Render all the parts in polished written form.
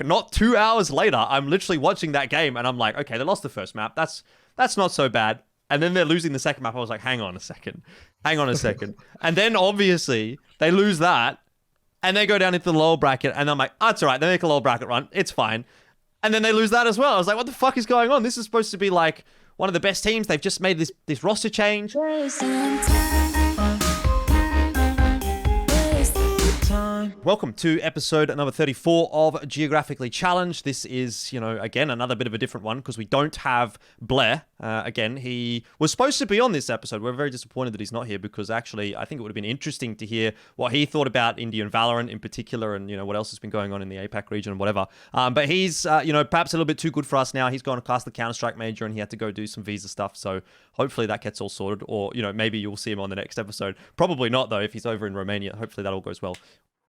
not 2 hours later, I'm literally watching that game and I'm like, okay, they lost the first map. That's not so bad. And then they're losing the second map. I was like, hang on a second. And then obviously they lose that and they go down into the lower bracket. And I'm like, oh, it's all right. They make a lower bracket run. It's fine. And then they lose that as well. I was like, what the fuck is going on? This is supposed to be like one of the best teams. They've just made this roster change. Welcome to episode number 34 of Geographically Challenged. This is, again, another bit of a different one because we don't have Bleh. Again, he was supposed to be on this episode. We're very disappointed that he's not here because actually I think it would have been interesting to hear what he thought about India and VALORANT in particular and, what else has been going on in the APAC region and whatever. But he's, perhaps a little bit too good for us now. He's gone to class the Counter-Strike major and he had to go do some visa stuff. So hopefully that gets all sorted or, maybe you'll see him on the next episode. Probably not though if he's over in Romania. Hopefully that all goes well.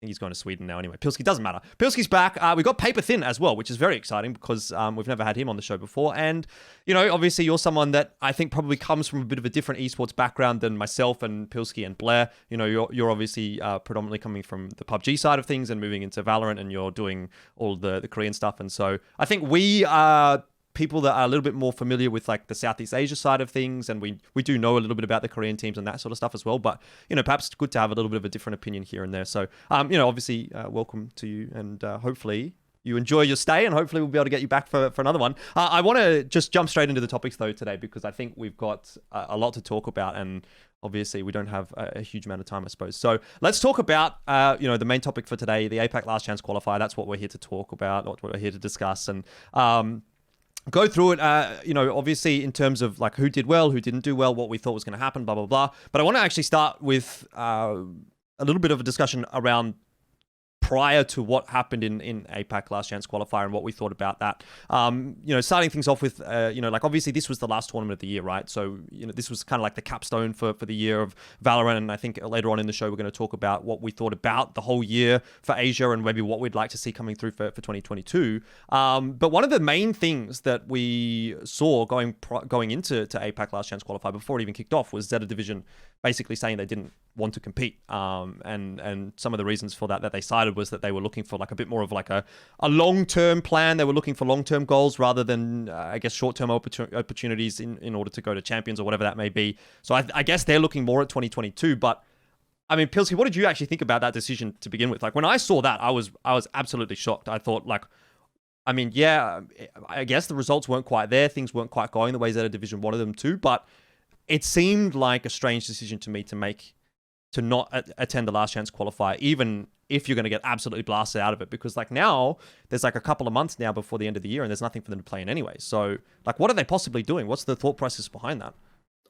He's going to Sweden now anyway. Pilski doesn't matter. Pilski's back. We got Paperthin as well, which is very exciting because we've never had him on the show before. And, obviously you're someone that I think probably comes from a bit of a different esports background than myself and Pilski and Bleh. You're obviously predominantly coming from the PUBG side of things and moving into VALORANT and you're doing all the Korean stuff. And so I think we are people that are a little bit more familiar with like the Southeast Asia side of things, and we do know a little bit about the Korean teams and that sort of stuff as well. But perhaps it's good to have a little bit of a different opinion here and there. So obviously welcome to you, and hopefully you enjoy your stay, and hopefully we'll be able to get you back for another one. I want to just jump straight into the topics though today because I think we've got a lot to talk about, and obviously we don't have a huge amount of time, I suppose. So let's talk about the main topic for today, the APAC Last Chance Qualifier. That's what we're here to talk about, what we're here to discuss, and go through it, obviously in terms of like who did well, who didn't do well, what we thought was going to happen, blah, blah, blah. But I want to actually start with a little bit of a discussion around prior to what happened in APAC Last Chance Qualifier and what we thought about that. Starting things off with, obviously this was the last tournament of the year, right? So, this was kind of like the capstone for the year of VALORANT. And I think later on in the show, we're going to talk about what we thought about the whole year for Asia and maybe what we'd like to see coming through for 2022. But one of the main things that we saw going into APAC Last Chance Qualifier before it even kicked off was Zeta Division basically saying they didn't want to compete. And some of the reasons for that they cited was that they were looking for like a bit more of like a long-term plan. They were looking for long-term goals rather than, short-term opportunities in order to go to champions or whatever that may be. So I guess they're looking more at 2022. But I mean, Pilsy, what did you actually think about that decision to begin with? Like when I saw that, I was absolutely shocked. I thought like, I mean, yeah, I guess the results weren't quite there. Things weren't quite going the way Zeta Division wanted them to, but it seemed like a strange decision to me to not attend the Last Chance Qualifier, even if you're going to get absolutely blasted out of it, because like now there's like a couple of months now before the end of the year and there's nothing for them to play in anyway. So like, what are they possibly doing? What's the thought process behind that?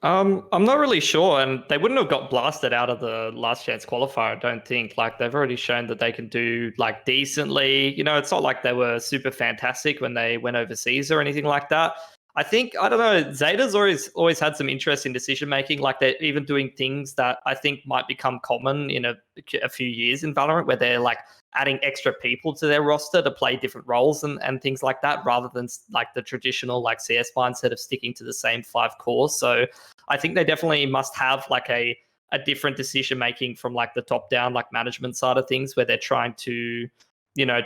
I'm not really sure, and they wouldn't have got blasted out of the Last Chance Qualifier, I don't think. Like, they've already shown that they can do like decently. It's not like they were super fantastic when they went overseas or anything like that. I don't know, Zeta's always had some interesting decision making. Like they're even doing things that I think might become common in a few years in VALORANT, where they're like adding extra people to their roster to play different roles and things like that, rather than like the traditional like CS mindset of sticking to the same 5 cores. So I think they definitely must have like a different decision making from like the top down, like management side of things, where they're trying to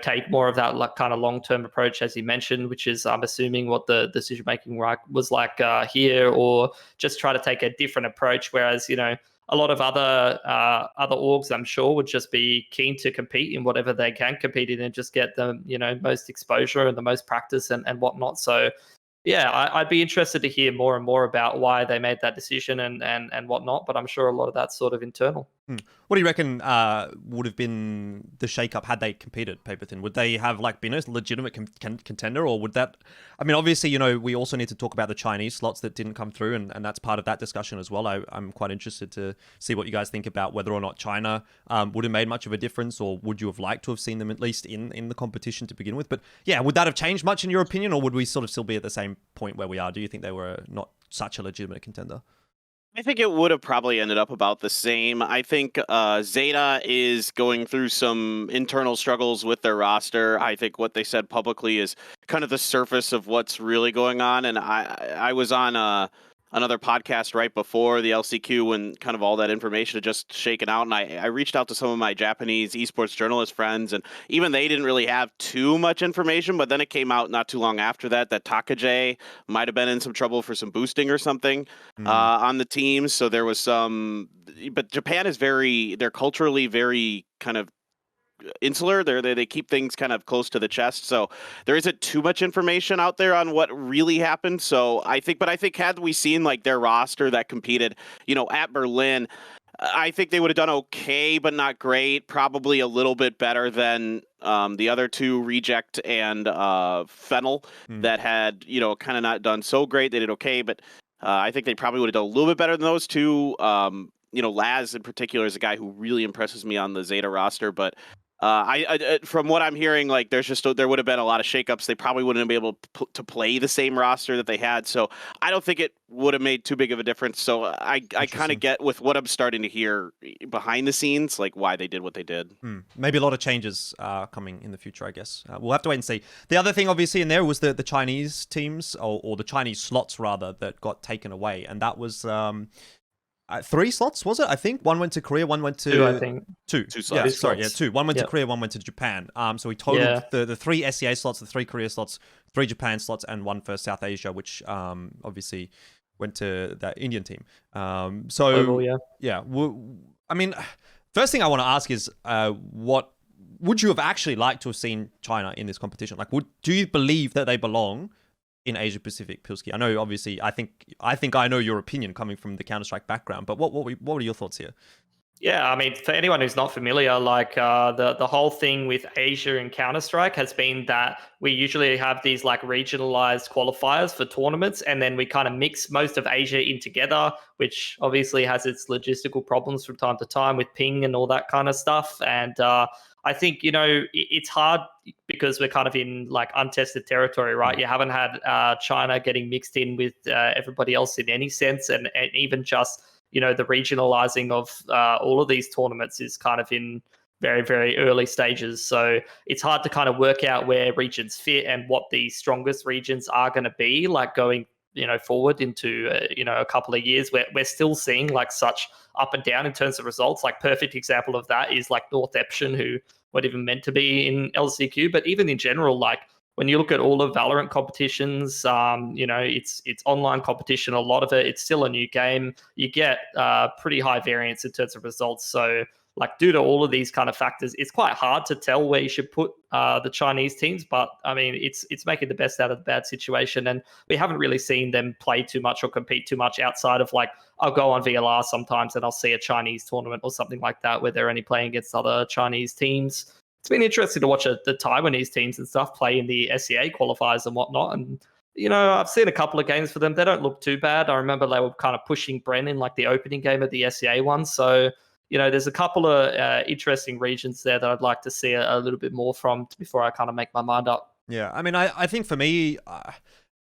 take more of that like kind of long-term approach, as you mentioned, which is I'm assuming what the decision-making was like here, or just try to take a different approach. Whereas, a lot of other orgs, I'm sure, would just be keen to compete in whatever they can compete in and just get the, most exposure and the most practice and whatnot. So, yeah, I'd be interested to hear more and more about why they made that decision and whatnot, but I'm sure a lot of that's sort of internal. What do you reckon would have been the shakeup had they competed, Paperthin? Would they have like been a legitimate contender, or would that? I mean, obviously, we also need to talk about the Chinese slots that didn't come through, and that's part of that discussion as well. I'm quite interested to see what you guys think about whether or not China would have made much of a difference, or would you have liked to have seen them at least in the competition to begin with? But yeah, would that have changed much in your opinion, or would we sort of still be at the same point where we are? Do you think they were not such a legitimate contender? I think it would have probably ended up about the same. I think Zeta is going through some internal struggles with their roster. I think what they said publicly is kind of the surface of what's really going on. And I was on another podcast right before the LCQ when kind of all that information had just shaken out. And I reached out to some of my Japanese esports journalist friends, and even they didn't really have too much information. But then it came out not too long after that Takage might have been in some trouble for some boosting or something on the team. So there was some, but Japan is they're culturally very kind of insular. They keep things kind of close to the chest, so there isn't too much information out there on what really happened. So I think had we seen like their roster that competed, at Berlin, I think they would have done okay, but not great. Probably a little bit better than the other two, Reject and Fennel, that had kind of not done so great. They did okay, but I think they probably would have done a little bit better than those two. Laz in particular is a guy who really impresses me on the Zeta roster, but I from what I'm hearing, like there would have been a lot of shakeups. They probably wouldn't be able to play the same roster that they had. So I don't think it would have made too big of a difference. So I kind of get with what I'm starting to hear behind the scenes, like why they did what they did. Maybe a lot of changes coming in the future, I guess. We'll have to wait and see. The other thing, obviously, in there was the Chinese teams, or the Chinese slots, rather, that got taken away. And that was 3 slots, was it? I think one went to Korea, one went to 2. I think 2 slots. Yeah, sorry, 2. One went to Korea, one went to Japan. So we totaled the 3 SEA slots, the 3 Korea slots, 3 Japan slots, and 1 for South Asia, which obviously went to that Indian team. I mean, first thing I want to ask is, what would you have actually liked to have seen China in this competition? Like, do you believe that they belong in Asia Pacific, Pilski? I know, obviously, I think I know your opinion coming from the Counter-Strike background, but what were your thoughts here? Yeah, I mean, for anyone who's not familiar, like the whole thing with Asia and Counter-Strike has been that we usually have these like regionalized qualifiers for tournaments, and then we kind of mix most of Asia in together, which obviously has its logistical problems from time to time with ping and all that kind of stuff. And I think, it's hard because we're kind of in like untested territory, right? You haven't had China getting mixed in with everybody else in any sense, and even just the regionalizing of all of these tournaments is kind of in very, very early stages. So it's hard to kind of work out where regions fit and what the strongest regions are going to be, like going forward into a couple of years. We're still seeing like such up and down in terms of results. Like perfect example of that is like Northeption, who weren't even meant to be in LCQ, but even in general, like when you look at all of VALORANT competitions, it's online competition. A lot of it's still a new game. You get pretty high variance in terms of results. So, like, due to all of these kind of factors, it's quite hard to tell where you should put the Chinese teams. But I mean, it's making the best out of the bad situation, and we haven't really seen them play too much or compete too much outside of like I'll go on VLR sometimes and I'll see a Chinese tournament or something like that where they're only playing against other Chinese teams. It's been interesting to watch the Taiwanese teams and stuff play in the SEA qualifiers and whatnot. And, I've seen a couple of games for them. They don't look too bad. I remember they were kind of pushing Bren in like the opening game of the SEA one. So, there's a couple of interesting regions there that I'd like to see a little bit more from before I kind of make my mind up. Yeah, I mean, I think for me,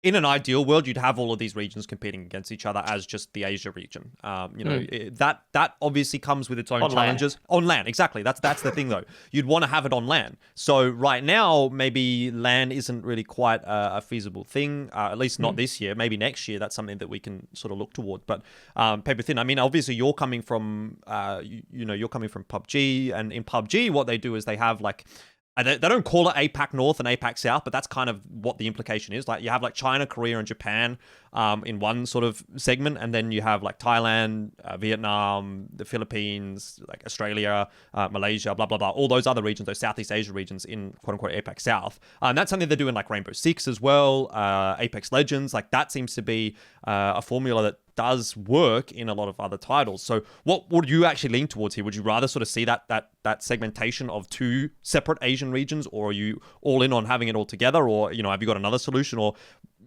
in an ideal world, you'd have all of these regions competing against each other as just the Asia region. That obviously comes with its own challenges. On LAN, exactly. That's the thing, though. You'd want to have it on LAN. So right now, maybe LAN isn't really quite a feasible thing, at least not this year. Maybe next year, that's something that we can sort of look toward. But Paperthin, I mean, obviously, you're coming from, you're coming from PUBG, and in PUBG, what they do is they have like, they don't call it APAC North and APAC South, but that's kind of what the implication is. Like you have like China, Korea, and Japan in one sort of segment, and then you have like Thailand, Vietnam, the Philippines, like Australia, Malaysia, blah, blah, blah, all those other regions, those Southeast Asia regions in quote-unquote APAC South. And that's something they're doing like Rainbow Six as well, Apex Legends. Like that seems to be a formula that does work in a lot of other titles. So what would you actually lean towards here? Would you rather sort of see that segmentation of 2 separate Asian regions, or are you all in on having it all together, or have you got another solution, or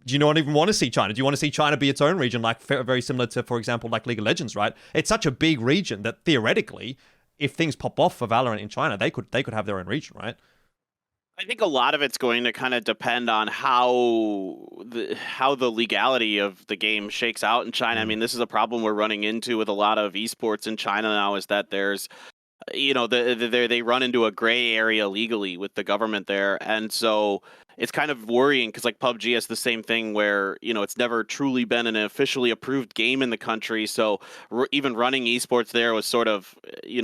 do you not even want to see China? Do you want to see China be its own region, like very similar to, for example, like League of Legends, right? It's such a big region that theoretically, if things pop off for VALORANT in China, they could have their own region, right? I think a lot of it's going to kind of depend on how the legality of the game shakes out in China. I mean, this is a problem we're running into with a lot of esports in China now, is that there's, they run into a gray area legally with the government there. And so it's kind of worrying because like PUBG has the same thing where, it's never truly been an officially approved game in the country. So even running esports there was sort of,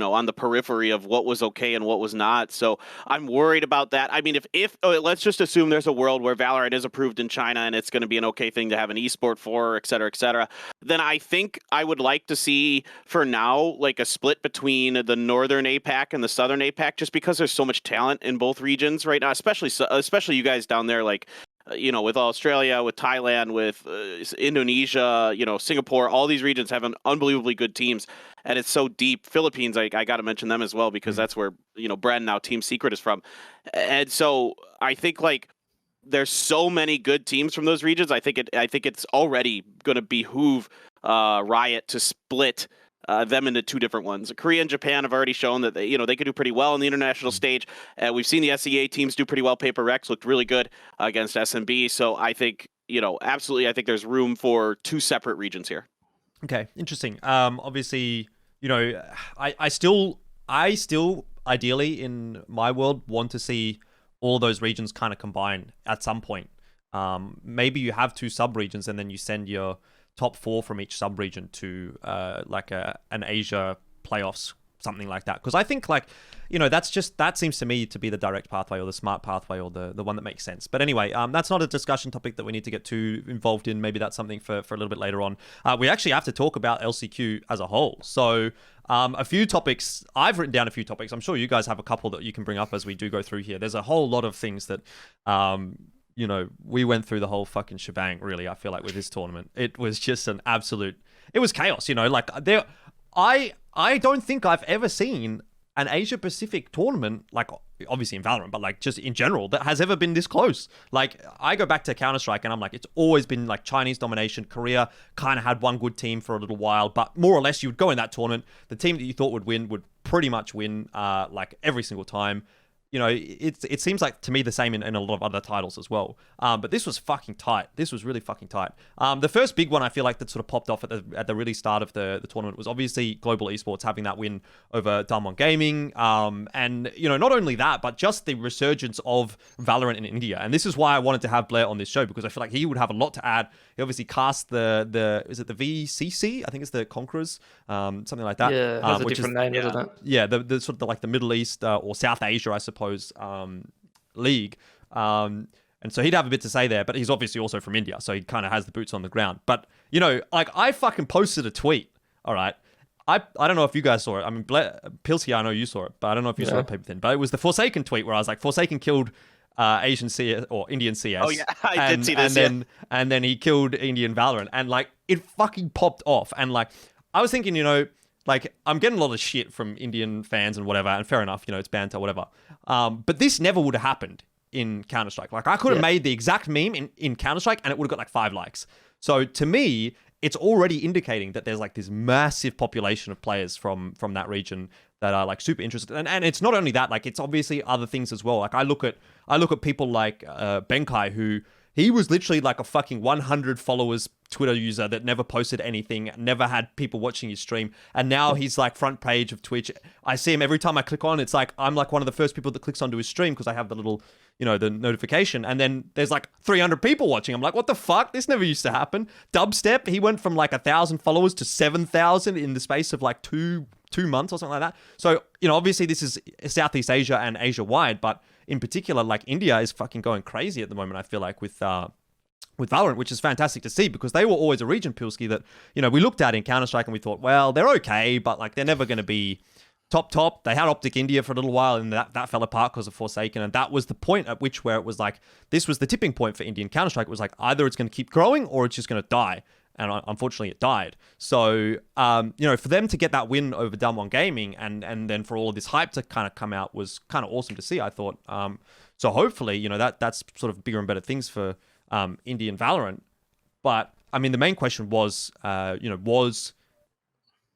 on the periphery of what was okay and what was not. So I'm worried about that. I mean, if let's just assume there's a world where Valorant is approved in China and it's going to be an okay thing to have an esport for, et cetera, then I think I would like to see for now like a split between the northern APAC and the southern APAC, just because there's so much talent in both regions right now, especially you guys down there, like with Australia, with Thailand, with Indonesia, Singapore. All these regions have unbelievably good teams, and it's so deep. Philippines, I got to mention them as well because that's where Bren, now Team Secret, is from. And so I think like there's so many good teams from those regions. I think it's already going to behoove Riot to split them into two different ones. Korea and Japan have already shown that they could do pretty well on the international stage. We've seen the SEA teams do pretty well. Paper Rex looked really good against SMB. So I think, absolutely, I think there's room for two separate regions here. Okay, interesting. Obviously, I still ideally in my world want to see all those regions kind of combine at some point. Maybe you have two sub-regions and then you send your top 4 from each sub-region to like an Asia playoffs, something like that. Because I think that seems to me to be the direct pathway or the smart pathway or the one that makes sense. But anyway, that's not a discussion topic that we need to get too involved in. Maybe that's something for a little bit later on. We actually have to talk about LCQ as a whole. So a few topics, I've written down a few topics. I'm sure you guys have a couple that you can bring up as we do go through here. There's a whole lot of things that we went through the whole fucking shebang, really, I feel like, with this tournament. It was just it was chaos, I don't think I've ever seen an Asia Pacific tournament, like obviously in Valorant, but like just in general, that has ever been this close. Like I go back to Counter-Strike and I'm like, it's always been like Chinese domination. Korea kind of had one good team for a little while, but more or less you would go in that tournament, the team that you thought would win would pretty much win like every single time. It seems like to me the same in a lot of other titles as well. But this was fucking tight. This was really fucking tight. The first big one I feel like that sort of popped off at the really start of the tournament was obviously Global Esports having that win over Damwon Gaming. And not only that, but just the resurgence of Valorant in India. And this is why I wanted to have Bleh on this show, because I feel like he would have a lot to add. He obviously cast is it the VCC? I think it's the Conquerors, something like that. Yeah, it has a different name, doesn't it? Yeah, the sort of like the Middle East or South Asia, I suppose, league. And so he'd have a bit to say there, but he's obviously also from India, so he kind of has the boots on the ground. But, like I fucking posted a tweet, all right? I don't know if you guys saw it. I mean, Pilsky, I know you saw it, but I don't know if you saw it, Paperthin. But it was the Forsaken tweet where I was like, Forsaken killed Asian CS or Indian CS. Oh yeah, I did see this. And then he killed Indian Valorant, and like it fucking popped off. And like I was thinking, like I'm getting a lot of shit from Indian fans and whatever, and fair enough, it's banter, whatever. But this never would have happened in Counter-Strike. Like I could have made the exact meme in Counter-Strike, and it would have got like 5 likes. So to me, it's already indicating that there's like this massive population of players from that region that are like super interested. And it's not only that, like it's obviously other things as well. Like I look at people like Benkai, who he was literally like a fucking 100 followers Twitter user that never posted anything, never had people watching his stream, and now he's like front page of Twitch. I see him every time I click on. It's like I'm like one of the first people that clicks onto his stream because I have the little, the notification, and then there's like 300 people watching. I'm like, what the fuck? This never used to happen. Dubstep, he went from like 1,000 followers to 7,000 in the space of like two months or something like that. So obviously this is Southeast Asia and Asia wide, but in particular, like India is fucking going crazy at the moment, I feel like, with Valorant, which is fantastic to see, because they were always a region, Pilsky, that, we looked at in Counter-Strike and we thought, well, they're okay, but like they're never going to be top. They had Optic India for a little while, and that fell apart because of Forsaken, and that was the point at which where it was like, this was the tipping point for Indian Counter-Strike. It was like, either it's going to keep growing or it's just going to die. And unfortunately, it died. So, for them to get that win over Damwon Gaming and then for all of this hype to kind of come out was kind of awesome to see, I thought. So hopefully, that's sort of bigger and better things for Indian Valorant. But, I mean, the main question was, was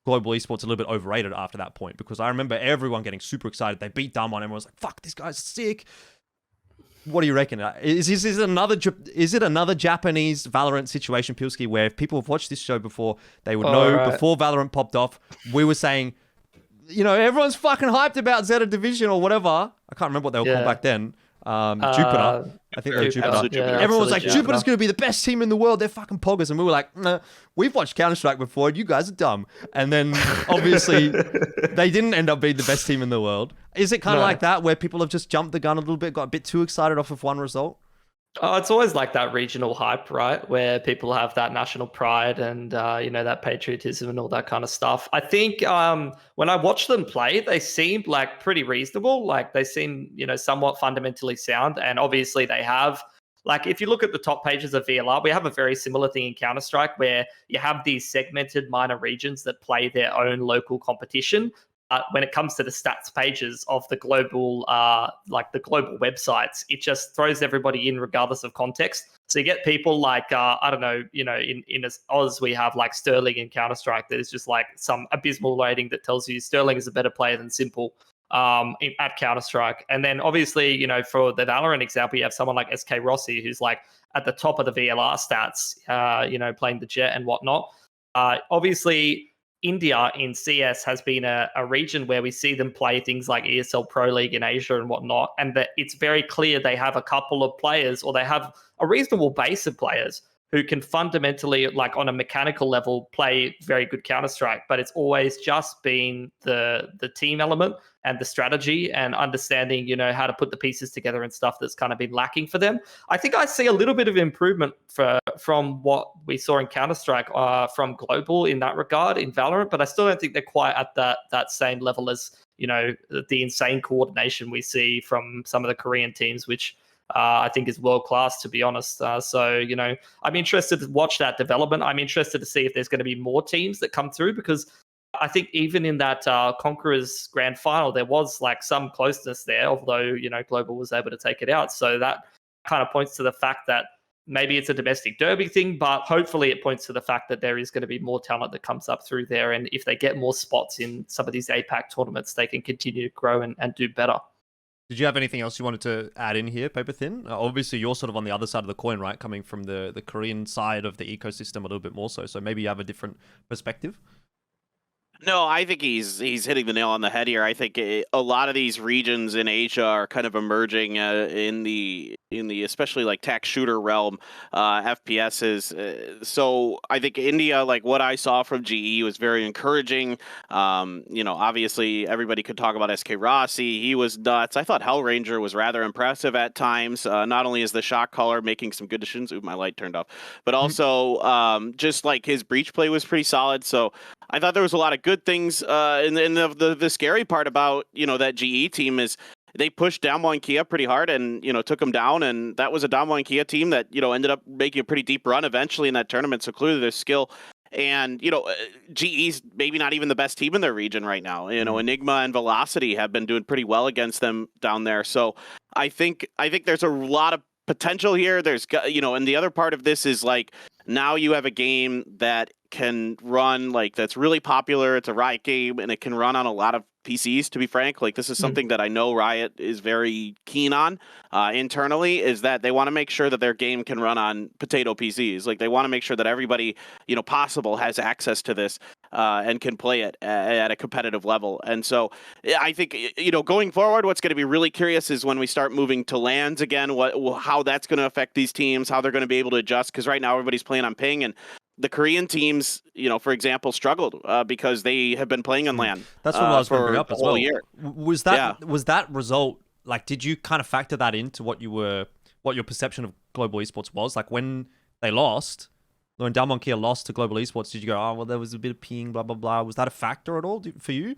Global Esports a little bit overrated after that point? Because I remember everyone getting super excited. They beat Damwon. Everyone was like, fuck, this guy's sick. What do you reckon? Is it another Japanese Valorant situation, Pilsky, where if people have watched this show before, they would know before Valorant popped off, we were saying, everyone's fucking hyped about Zeta Division or whatever. I can't remember what they were called back then. Jupiter. I think they were Jupiter. Absolute Jupiter. Everyone was like, Jupiter. Jupiter's going to be the best team in the world. They're fucking poggers. And we were like, nah, we've watched Counter-Strike before. You guys are dumb. And then obviously they didn't end up being the best team in the world. Is it kind of like that where people have just jumped the gun a little bit, got a bit too excited off of one result? Oh, it's always like that regional hype, right? Where people have that national pride and, that patriotism and all that kind of stuff. I think when I watched them play, they seemed like pretty reasonable. Like they seem, somewhat fundamentally sound. And obviously they have, like, if you look at the top pages of VLR, we have a very similar thing in Counter-Strike where you have these segmented minor regions that play their own local competition. When it comes to the stats pages of the global, the global websites, it just throws everybody in regardless of context. So you get people like, in Oz, we have like Sterling in Counter-Strike. There's just like some abysmal rating that tells you Sterling is a better player than Simple at Counter-Strike. And then obviously, for the Valorant example, you have someone like SK Rossi, who's like at the top of the VLR stats, playing the Jet and whatnot. Obviously, India in CS has been a region where we see them play things like ESL Pro League in Asia and whatnot, and that it's very clear they have a couple of players, or they have a reasonable base of players who can fundamentally, like on a mechanical level, play very good Counter-Strike, but it's always just been the team element and the strategy and understanding, how to put the pieces together and stuff that's kind of been lacking for them. I think I see a little bit of improvement from what we saw in Counter-Strike from Global in that regard in Valorant, but I still don't think they're quite at that same level as, the insane coordination we see from some of the Korean teams, which I think is world class, to be honest. So, I'm interested to watch that development. I'm interested to see if there's going to be more teams that come through, because I think even in that Conquerors Grand Final, there was like some closeness there, although, Global was able to take it out. So that kind of points to the fact that maybe it's a domestic derby thing, but hopefully it points to the fact that there is going to be more talent that comes up through there. And if they get more spots in some of these APAC tournaments, they can continue to grow and do better. Did you have anything else you wanted to add in here, Paperthin? Obviously, you're sort of on the other side of the coin, right? Coming from the Korean side of the ecosystem a little bit more so. So maybe you have a different perspective. No, I think he's hitting the nail on the head here. I think a lot of these regions in Asia are kind of emerging in the especially like tac shooter realm, FPSs. So I think India, like what I saw from GE, was very encouraging. Obviously everybody could talk about SK Rossi. He was nuts. I thought Hellranger was rather impressive at times. Not only is the shot caller making some good decisions. Ooh, my light turned off. But also just like his breach play was pretty solid. So I thought there was a lot of good things. And the scary part about, that GE team is they pushed Damwon and Kia pretty hard and, took them down. And that was a Damwon and Kia team that, ended up making a pretty deep run eventually in that tournament. So clearly there's skill. And, GE's maybe not even the best team in their region right now. Enigma and Velocity have been doing pretty well against them down there. So I think there's a lot of potential here. There's, and the other part of this is like, now you have a game that can run, like, that's really popular. It's a Riot game, and it can run on a lot of PCs, to be frank. Like, this is something that I know Riot is very keen on internally, is that they want to make sure that their game can run on potato PCs. Like, they want to make sure that everybody, possible has access to this and can play it at a competitive level. And so I think, going forward, what's going to be really curious is when we start moving to lands again, how that's going to affect these teams, how they're going to be able to adjust, because right now everybody's playing on ping, and the Korean teams, for example, struggled because they have been playing on LAN. That's what I was going to bring up as well. Year. Was that result, like, did you kind of factor that into what your perception of Global Esports was? Like, when they lost, when Damwon Kia lost to Global Esports, did you go, oh, well, there was a bit of ping, blah, blah, blah. Was that a factor at all for you?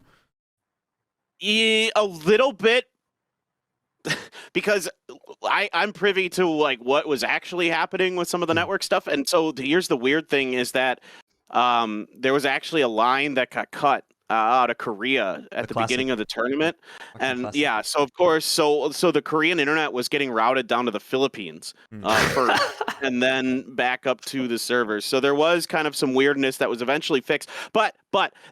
Yeah, a little bit. Because I'm privy to like what was actually happening with some of the network stuff. And so here's the weird thing is that there was actually a line that got cut out of Korea at the beginning of the tournament. And yeah, so of course, so the Korean internet was getting routed down to the Philippines first and then back up to the servers. So there was kind of some weirdness that was eventually fixed. But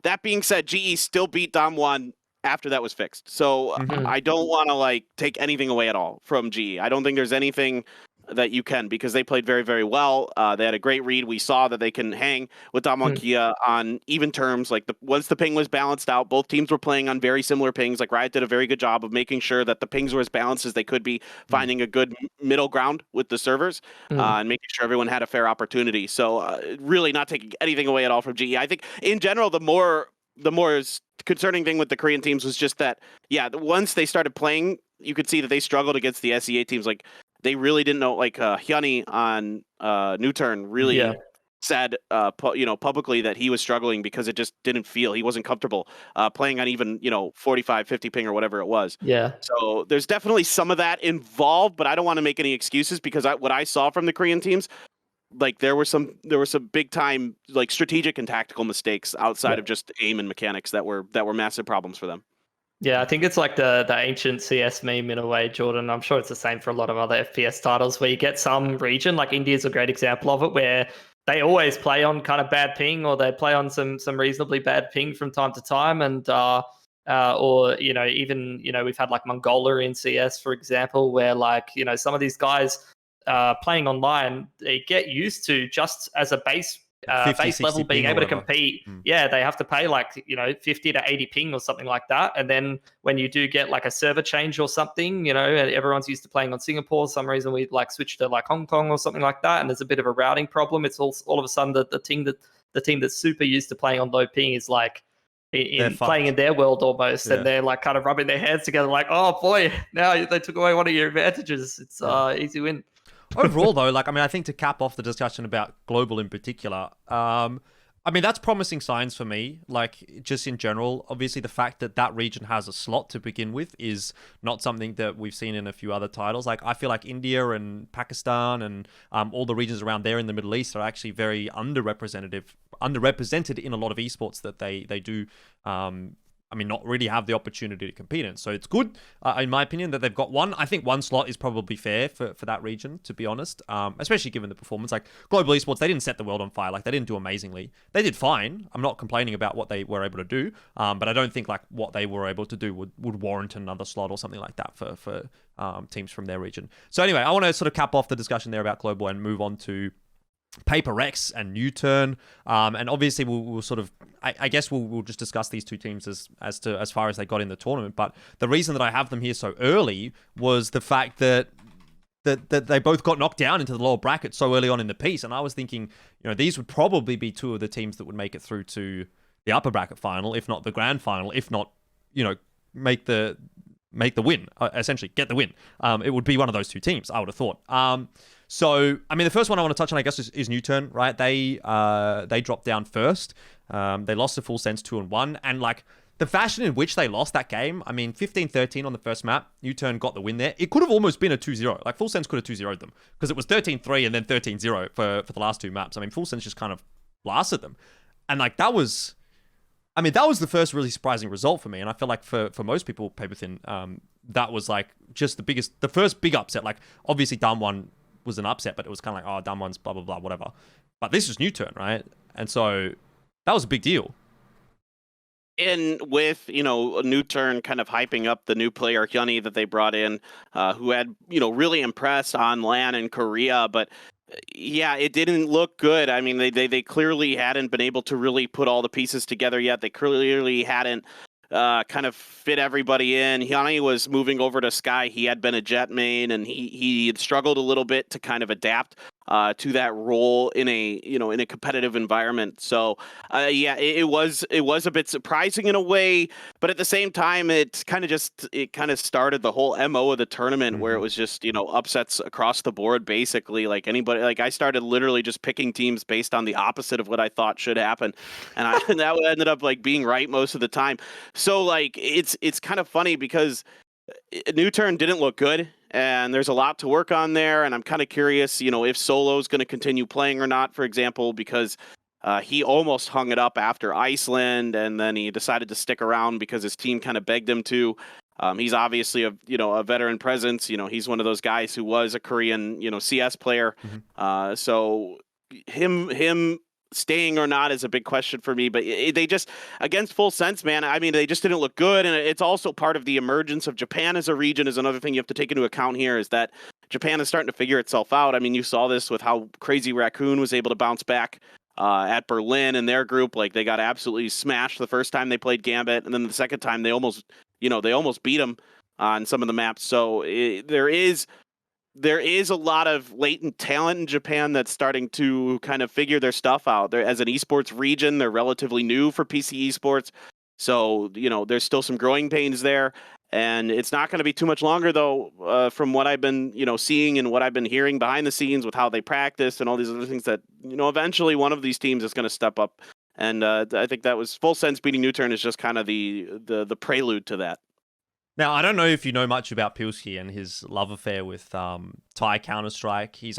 that being said, GE still beat Damwon after that was fixed. So I don't want to like take anything away at all from GE. I don't think there's anything that you can, because they played very, very well. They had a great read. We saw that they can hang with Damwon Kia on even terms. Like once the ping was balanced out, both teams were playing on very similar pings. Like Riot did a very good job of making sure that the pings were as balanced as they could be, finding a good middle ground with the servers, and making sure everyone had a fair opportunity. So really not taking anything away at all from GE. I think in general, the more concerning thing with the Korean teams was just that, once they started playing, you could see that they struggled against the SEA teams. Like they really didn't know. Like Hyunny on Nuturn really said, publicly that he was struggling because it just didn't feel, he wasn't comfortable playing on even 45, 50 ping or whatever it was. Yeah. So there's definitely some of that involved, but I don't want to make any excuses, because what I saw from the Korean teams, like there were some big time like strategic and tactical mistakes outside of just aim and mechanics that were massive problems for them. Yeah, I think it's like the ancient CS meme in a way, Jordan. I'm sure it's the same for a lot of other FPS titles where you get some region, like India's a great example of it, where they always play on kind of bad ping, or they play on some reasonably bad ping from time to time, and or even we've had like Mongolia in CS, for example, where like some of these guys playing online, they get used to just as a base 50, base level being able to compete. They have to pay like 50 to 80 ping or something like that, and then when you do get like a server change or something, everyone's used to playing on Singapore. For some reason we like switch to like Hong Kong or something like that, and there's a bit of a routing problem. It's all of a sudden the team that's super used to playing on low ping is like playing in their world almost, and they're like kind of rubbing their hands together like, oh boy, now they took away one of your advantages. It's easy win. Overall, though, I think to cap off the discussion about global in particular, that's promising signs for me. Like, just in general, obviously the fact that region has a slot to begin with is not something that we've seen in a few other titles. Like, I feel like India and Pakistan and all the regions around there in the Middle East are actually very underrepresented in a lot of esports that they do. Not really have the opportunity to compete in. So it's good, in my opinion, that they've got one. I think one slot is probably fair for that region, to be honest, especially given the performance. Like Global Esports, they didn't set the world on fire. Like they didn't do amazingly. They did fine. I'm not complaining about what they were able to do, but I don't think like what they were able to do would warrant another slot or something like that for teams from their region. So anyway, I want to sort of cap off the discussion there about global and move on to Paperthin and Nuturn, and obviously we'll sort of, I guess we'll just discuss these two teams as far as they got in the tournament. But the reason that I have them here so early was the fact that they both got knocked down into the lower bracket so early on in the piece, and I was thinking, these would probably be two of the teams that would make it through to the upper bracket final, if not the grand final, if not, make the win, essentially get the win. It would be one of those two teams, I would have thought. So, the first one I want to touch on, I guess, is Nuturn, right? They dropped down first. They lost to Full Sense 2-1. And, like, the fashion in which they lost that game, 15-13 on the first map. Nuturn got the win there. It could have almost been a 2-0. Like, Full Sense could have 2-0'd them. Because it was 13-3 and then 13-0 for the last two maps. Full Sense just kind of blasted them. And, like, that was the first really surprising result for me. And I feel like for most people, Paperthin, that was, like, just the first big upset. Like, obviously, Damwon was an upset, but it was kind of like, Damwon's blah, blah, blah, whatever. But this was Nuturn, right? And so that was a big deal. And with, Nuturn kind of hyping up the new player, Hyunny, that they brought in, who had, really impressed on LAN in Korea, but yeah, it didn't look good. They clearly hadn't been able to really put all the pieces together yet. They clearly hadn't kind of fit everybody in. Hyunny was moving over to Sky. He had been a Jet main, and he had struggled a little bit to kind of adapt to that role in a competitive environment. So it was a bit surprising in a way, but at the same time, it kind of started the whole MO of the tournament, where it was just upsets across the board, basically. Like anybody, like I started literally just picking teams based on the opposite of what I thought should happen, and that ended up like being right most of the time. So like it's kind of funny because Nuturn didn't look good, and there's a lot to work on there, and I'm kind of curious, if Solo's going to continue playing or not, for example, because he almost hung it up after Iceland, and then he decided to stick around because his team kind of begged him to. He's obviously a veteran presence. He's one of those guys who was a Korean CS player. So him staying or not is a big question for me, but they just, against Full Sense, man, they just didn't look good. And it's also part of the emergence of Japan as a region is another thing you have to take into account here, is that Japan is starting to figure itself out. I mean, you saw this with how crazy Raccoon was able to bounce back at Berlin in their group. Like, they got absolutely smashed the first time they played Gambit, and then the second time they almost beat them on some of the maps. So there is a lot of latent talent in Japan that's starting to kind of figure their stuff out. They're, as an esports region, they're relatively new for PC esports. So, there's still some growing pains there. And it's not going to be too much longer, though, from what I've been, seeing and what I've been hearing behind the scenes with how they practice and all these other things, that, eventually one of these teams is going to step up. And I think that was Full Sense beating Nuturn is just kind of the prelude to that. Now, I don't know if you know much about Pilsky and his love affair with Thai Counter-Strike. He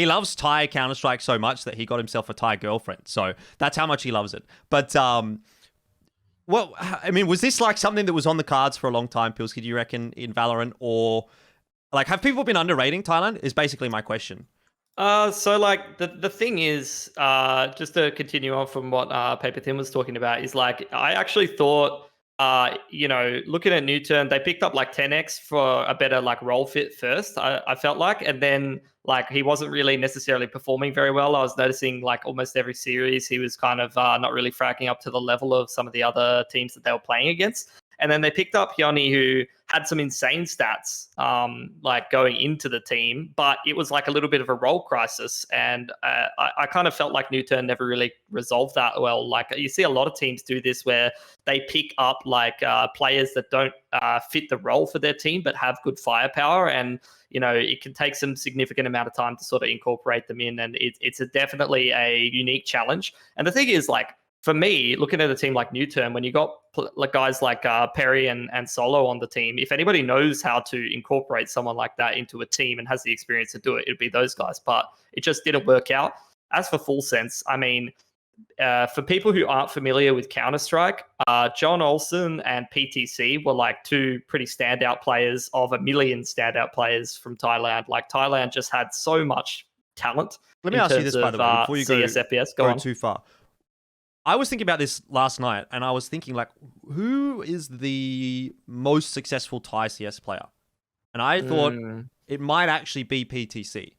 loves Thai Counter-Strike so much that he got himself a Thai girlfriend. So that's how much he loves it. But was this like something that was on the cards for a long time, Pilsky, do you reckon, in Valorant? Or like, have people been underrating Thailand is basically my question. So like the thing is, just to continue on from what Paperthin was talking about, is like, I actually thought, looking at Nuturn, they picked up like 10x for a better like role fit first, I felt like, and then like he wasn't really necessarily performing very well. I was noticing like almost every series he was kind of not really fracking up to the level of some of the other teams that they were playing against. And then they picked up Hyoni, who had some insane stats like going into the team, but it was like a little bit of a role crisis. And I kind of felt like Nuturn never really resolved that well. Like, you see a lot of teams do this where they pick up like players that don't fit the role for their team, but have good firepower. And, it can take some significant amount of time to sort of incorporate them in. And it's definitely a unique challenge. And the thing is, like, for me, looking at a team like Nuturn, when you got like guys like Perry and Solo on the team, if anybody knows how to incorporate someone like that into a team and has the experience to do it, it'd be those guys. But it just didn't work out. As for Full Sense, I mean, for people who aren't familiar with Counter-Strike, JohnOlsen and PTC were like two pretty standout players of a million standout players from Thailand. Like, Thailand just had so much talent. Let me ask you this, by the way, before you go too far. I was thinking about this last night, and I was thinking, like, who is the most successful Thai CS player? And I thought it might actually be PTC,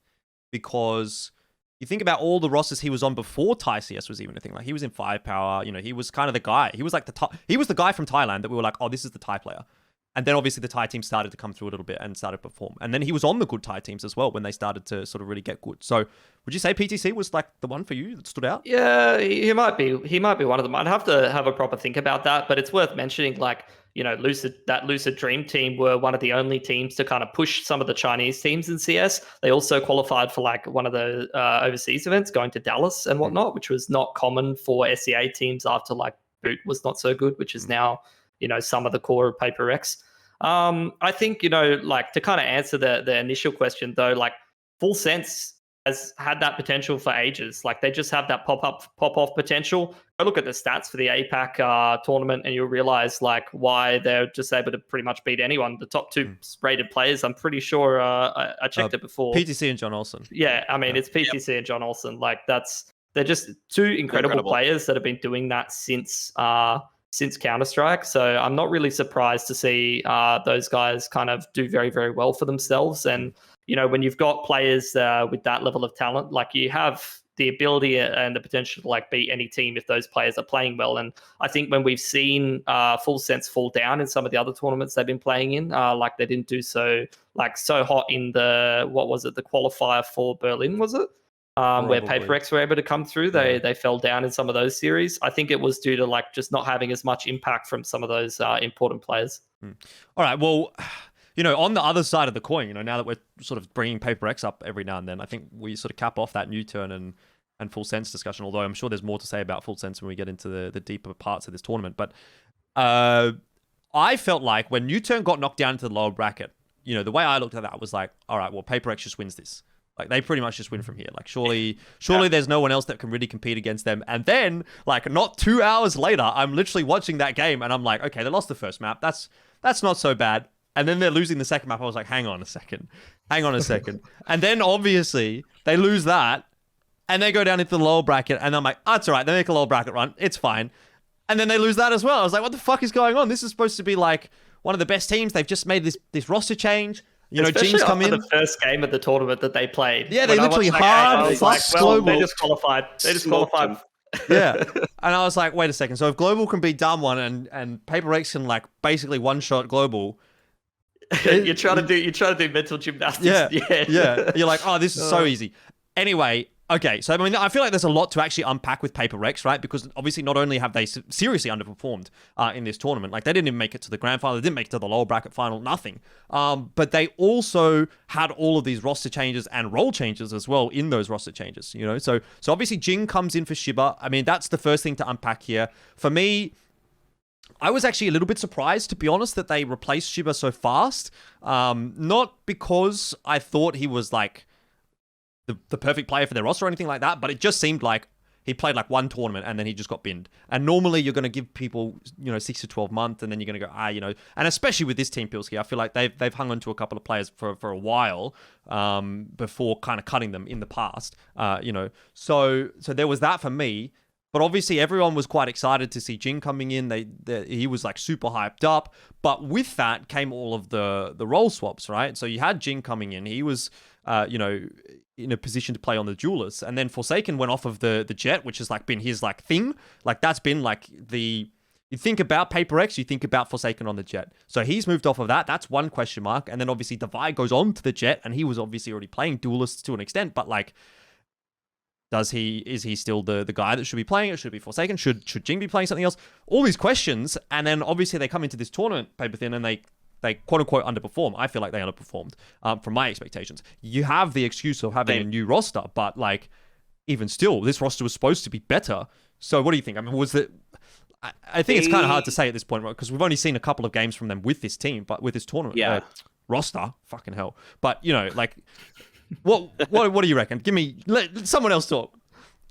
because you think about all the rosters he was on before Thai CS was even a thing. Like, he was in Firepower, he was kind of the guy. He was like he was the guy from Thailand that we were like, oh, this is the Thai player. And then obviously the Thai team started to come through a little bit and started to perform. And then he was on the good Thai teams as well when they started to sort of really get good. So would you say PTC was like the one for you that stood out? Yeah, he might be. He might be one of them. I'd have to have a proper think about that. But it's worth mentioning, like, Lucid Dream team were one of the only teams to kind of push some of the Chinese teams in CS. They also qualified for like one of the overseas events, going to Dallas and whatnot, which was not common for SEA teams after like Boot was not so good, which is now some of the core of Paper X. I think, like, to kind of answer the initial question though, like, Full Sense has had that potential for ages. Like, they just have that pop-off potential. Go look at the stats for the APAC tournament and you'll realize like why they're just able to pretty much beat anyone. The top two rated players, I'm pretty sure, I checked it before. PTC and JohnOlsen. Yeah, I mean, it's PTC and JohnOlsen. Like, they're just two incredible players that have been doing that since Counter-Strike. So I'm not really surprised to see those guys kind of do very, very well for themselves. And, when you've got players with that level of talent, like, you have the ability and the potential to like beat any team if those players are playing well. And I think when we've seen Full Sense fall down in some of the other tournaments they've been playing in, like they didn't do so hot in the qualifier for Berlin, was it? Where Paper X were able to come through, they fell down in some of those series. I think it was due to like just not having as much impact from some of those important players. All right, well, on the other side of the coin, now that we're sort of bringing Paper X up every now and then, I think we sort of cap off that Nuturn and Full Sense discussion, although I'm sure there's more to say about Full Sense when we get into the deeper parts of this tournament. But I felt like when Nuturn got knocked down into the lower bracket, the way I looked at that was like, all right, well, Paper X just wins this. Like, they pretty much just win from here. Like, surely there's no one else that can really compete against them. And then, like, not 2 hours later, I'm literally watching that game and I'm like, okay, they lost the first map. That's not so bad. And then they're losing the second map. I was like, hang on a second. And then obviously they lose that and they go down into the lower bracket. And I'm like, oh, it's all right. They make a lower bracket run. It's fine. And then they lose that as well. I was like, what the fuck is going on? This is supposed to be like one of the best teams. They've just made this roster change. You know, Especially Jing's come after in. the first game of the tournament that they played. Yeah, they When I literally watched that game, I hard was like, fucked well, Global. they just qualified. They just Smoked qualified. Yeah. And I was like, wait a second. So if Global can beat Dumb One and Paper X can like basically one-shot Global. You're trying to do mental gymnastics. Yeah. You're like, oh, this is so easy. Anyway, okay. So I mean, I feel like there's a lot to actually unpack with Paper Rex, right? Because obviously, not only have they seriously underperformed in this tournament, like they didn't even make it to the grand final, they didn't make it to the lower bracket final, nothing. But they also had all of these roster changes and role changes as well in those roster changes. You know, so obviously Jing comes in for Shiba. I mean, that's the first thing to unpack here for me. I was actually a little bit surprised, to be honest, that they replaced Shiba so fast. Not because I thought he was like the perfect player for their roster or anything like that, but it just seemed like he played like one tournament and then he just got binned. And normally you're going to give people, 6 to 12 months and then you're going to go, and especially with this team, Pilsky, I feel like they've hung on to a couple of players for a while before kind of cutting them in the past, So there was that for me. But obviously, everyone was quite excited to see Jing coming in. He was like super hyped up. But with that came all of the role swaps, right? So you had Jing coming in. He was, in a position to play on the Duelist. And then Forsaken went off of the Jet, which has like been his like thing. Like that's been like you think about Paper X, you think about Forsaken on the Jet. So he's moved off of that. That's one question mark. And then obviously Divide goes on to the Jet, and he was obviously already playing Duelists to an extent. But like, is he still the guy that should be playing it? Should it be Forsaken? Should Jing be playing something else? All these questions, and then obviously they come into this tournament, Paperthin, and they quote unquote underperform. I feel like they underperformed from my expectations. You have the excuse of having a new roster, but like even still, this roster was supposed to be better. So what do you think? I mean, was it? I think it's kind of hard to say at this point, right? Because we've only seen a couple of games from them with this team, but with this tournament roster, fucking hell. But like. What do you reckon? Let someone else talk.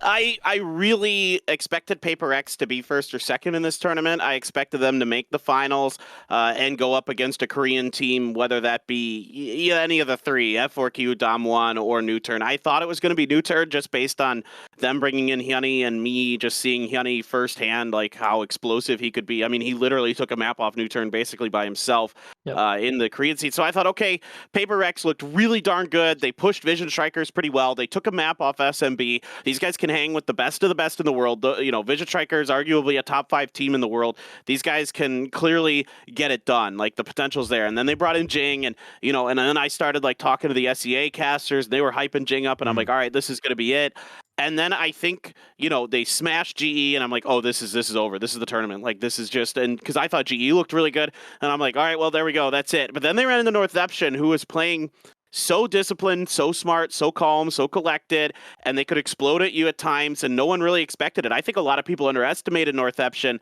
I really expected Paper X to be first or second in this tournament. I expected them to make the finals and go up against a Korean team, whether that be any of the three, F4Q, Dam1, or Nuturn. I thought it was going to be Nuturn just based on them bringing in Hyunny and me just seeing Hyunny firsthand, like how explosive he could be. I mean, he literally took a map off Nuturn basically by himself in the Korean scene. So I thought, okay, Paper X looked really darn good. They pushed Vision Strikers pretty well. They took a map off SMB. These guys can hang with the best of the best in the world. Vision Strikers, arguably a top 5 team in the world. These guys can clearly get it done. Like the potential's there. And then they brought in Jing, and and then I started like talking to the SEA casters. They were hyping Jing up, and I'm like, all right, this is going to be it. And then I think, they smashed GE, and I'm like, oh, this is over. This is the tournament. Like, this is just, and because I thought GE looked really good, and I'm like, all right, well, there we go. That's it. But then they ran into Northeption, who was playing so disciplined, so smart, so calm, so collected, and they could explode at you at times, and no one really expected it. I think a lot of people underestimated Northeption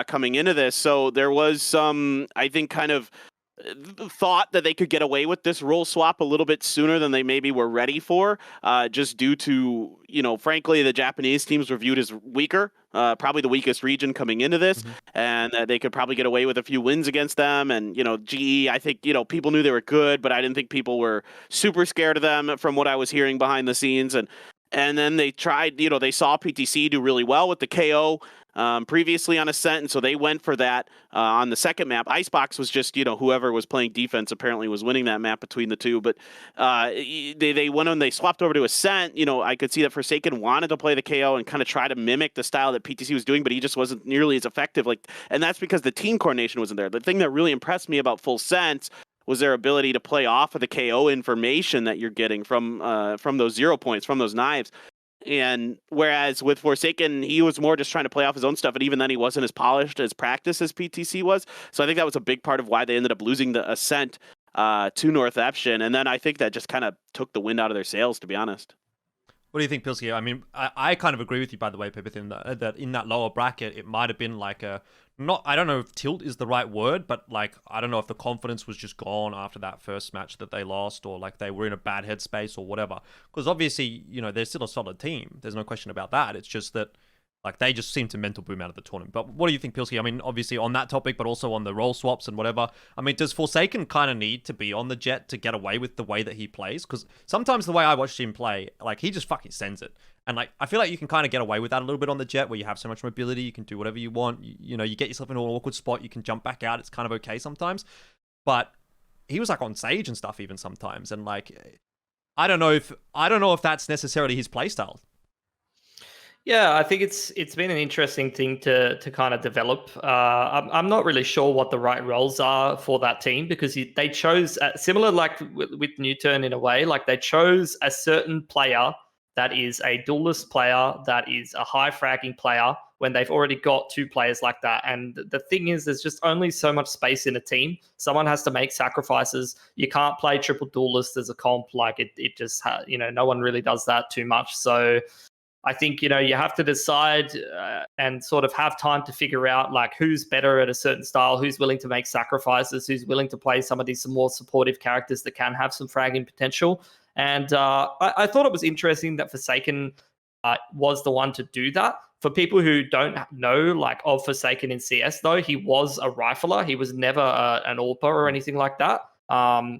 coming into this, so there was some, I think, kind of thought that they could get away with this role swap a little bit sooner than they maybe were ready for, just due to, frankly, the Japanese teams were viewed as weaker, probably the weakest region coming into this, and they could probably get away with a few wins against them. And, GE, I think, people knew they were good, but I didn't think people were super scared of them from what I was hearing behind the scenes. And then they tried, they saw PTC do really well with the KO previously on Ascent, and so they went for that on the second map. Icebox was just, whoever was playing defense apparently was winning that map between the two, but they went and they swapped over to Ascent. I could see that Forsaken wanted to play the KO and kind of try to mimic the style that PTC was doing, but he just wasn't nearly as effective. And that's because the team coordination wasn't there. The thing that really impressed me about Full Sense was their ability to play off of the KO information that you're getting from those 0 points, from those knives. And whereas with Forsaken, he was more just trying to play off his own stuff, and even then he wasn't as polished as practiced as PTC was. So I think that was a big part of why they ended up losing the Ascent to Northeption. And then I think that just kind of took the wind out of their sails, to be honest. What do you think, Pilsky? I mean, I kind of agree with you, by the way, Paperthin, that in that lower bracket, it might have been like I don't know if tilt is the right word, but like, I don't know if the confidence was just gone after that first match that they lost, or like they were in a bad headspace or whatever. Because obviously, they're still a solid team. There's no question about that. It's just that like they just seem to mental boom out of the tournament. But what do you think, Pilsky? I mean, obviously on that topic, but also on the role swaps and whatever. I mean, does Forsaken kind of need to be on the Jet to get away with the way that he plays? Because sometimes the way I watched him play, like he just fucking sends it. And like, I feel like you can kind of get away with that a little bit on the Jet, where you have so much mobility, you can do whatever you want. You get yourself into an awkward spot, you can jump back out. It's kind of okay sometimes. But he was like on stage and stuff even sometimes, and like I don't know if that's necessarily his playstyle. Yeah, I think it's been an interesting thing to kind of develop. I'm not really sure what the right roles are for that team, because they chose similar like with Nuturn in a way, like they chose a certain player that is a duelist player, that is a high fragging player, when they've already got two players like that. And the thing is, there's just only so much space in a team. Someone has to make sacrifices. You can't play triple duelist as a comp. Like it just, no one really does that too much. So I think, you have to decide and sort of have time to figure out like who's better at a certain style, who's willing to make sacrifices, who's willing to play some of these more supportive characters that can have some fragging potential. And I thought it was interesting that Forsaken was the one to do that. For people who don't know, like, of Forsaken in CS, though, he was a rifler. He was never an AWPer or anything like that.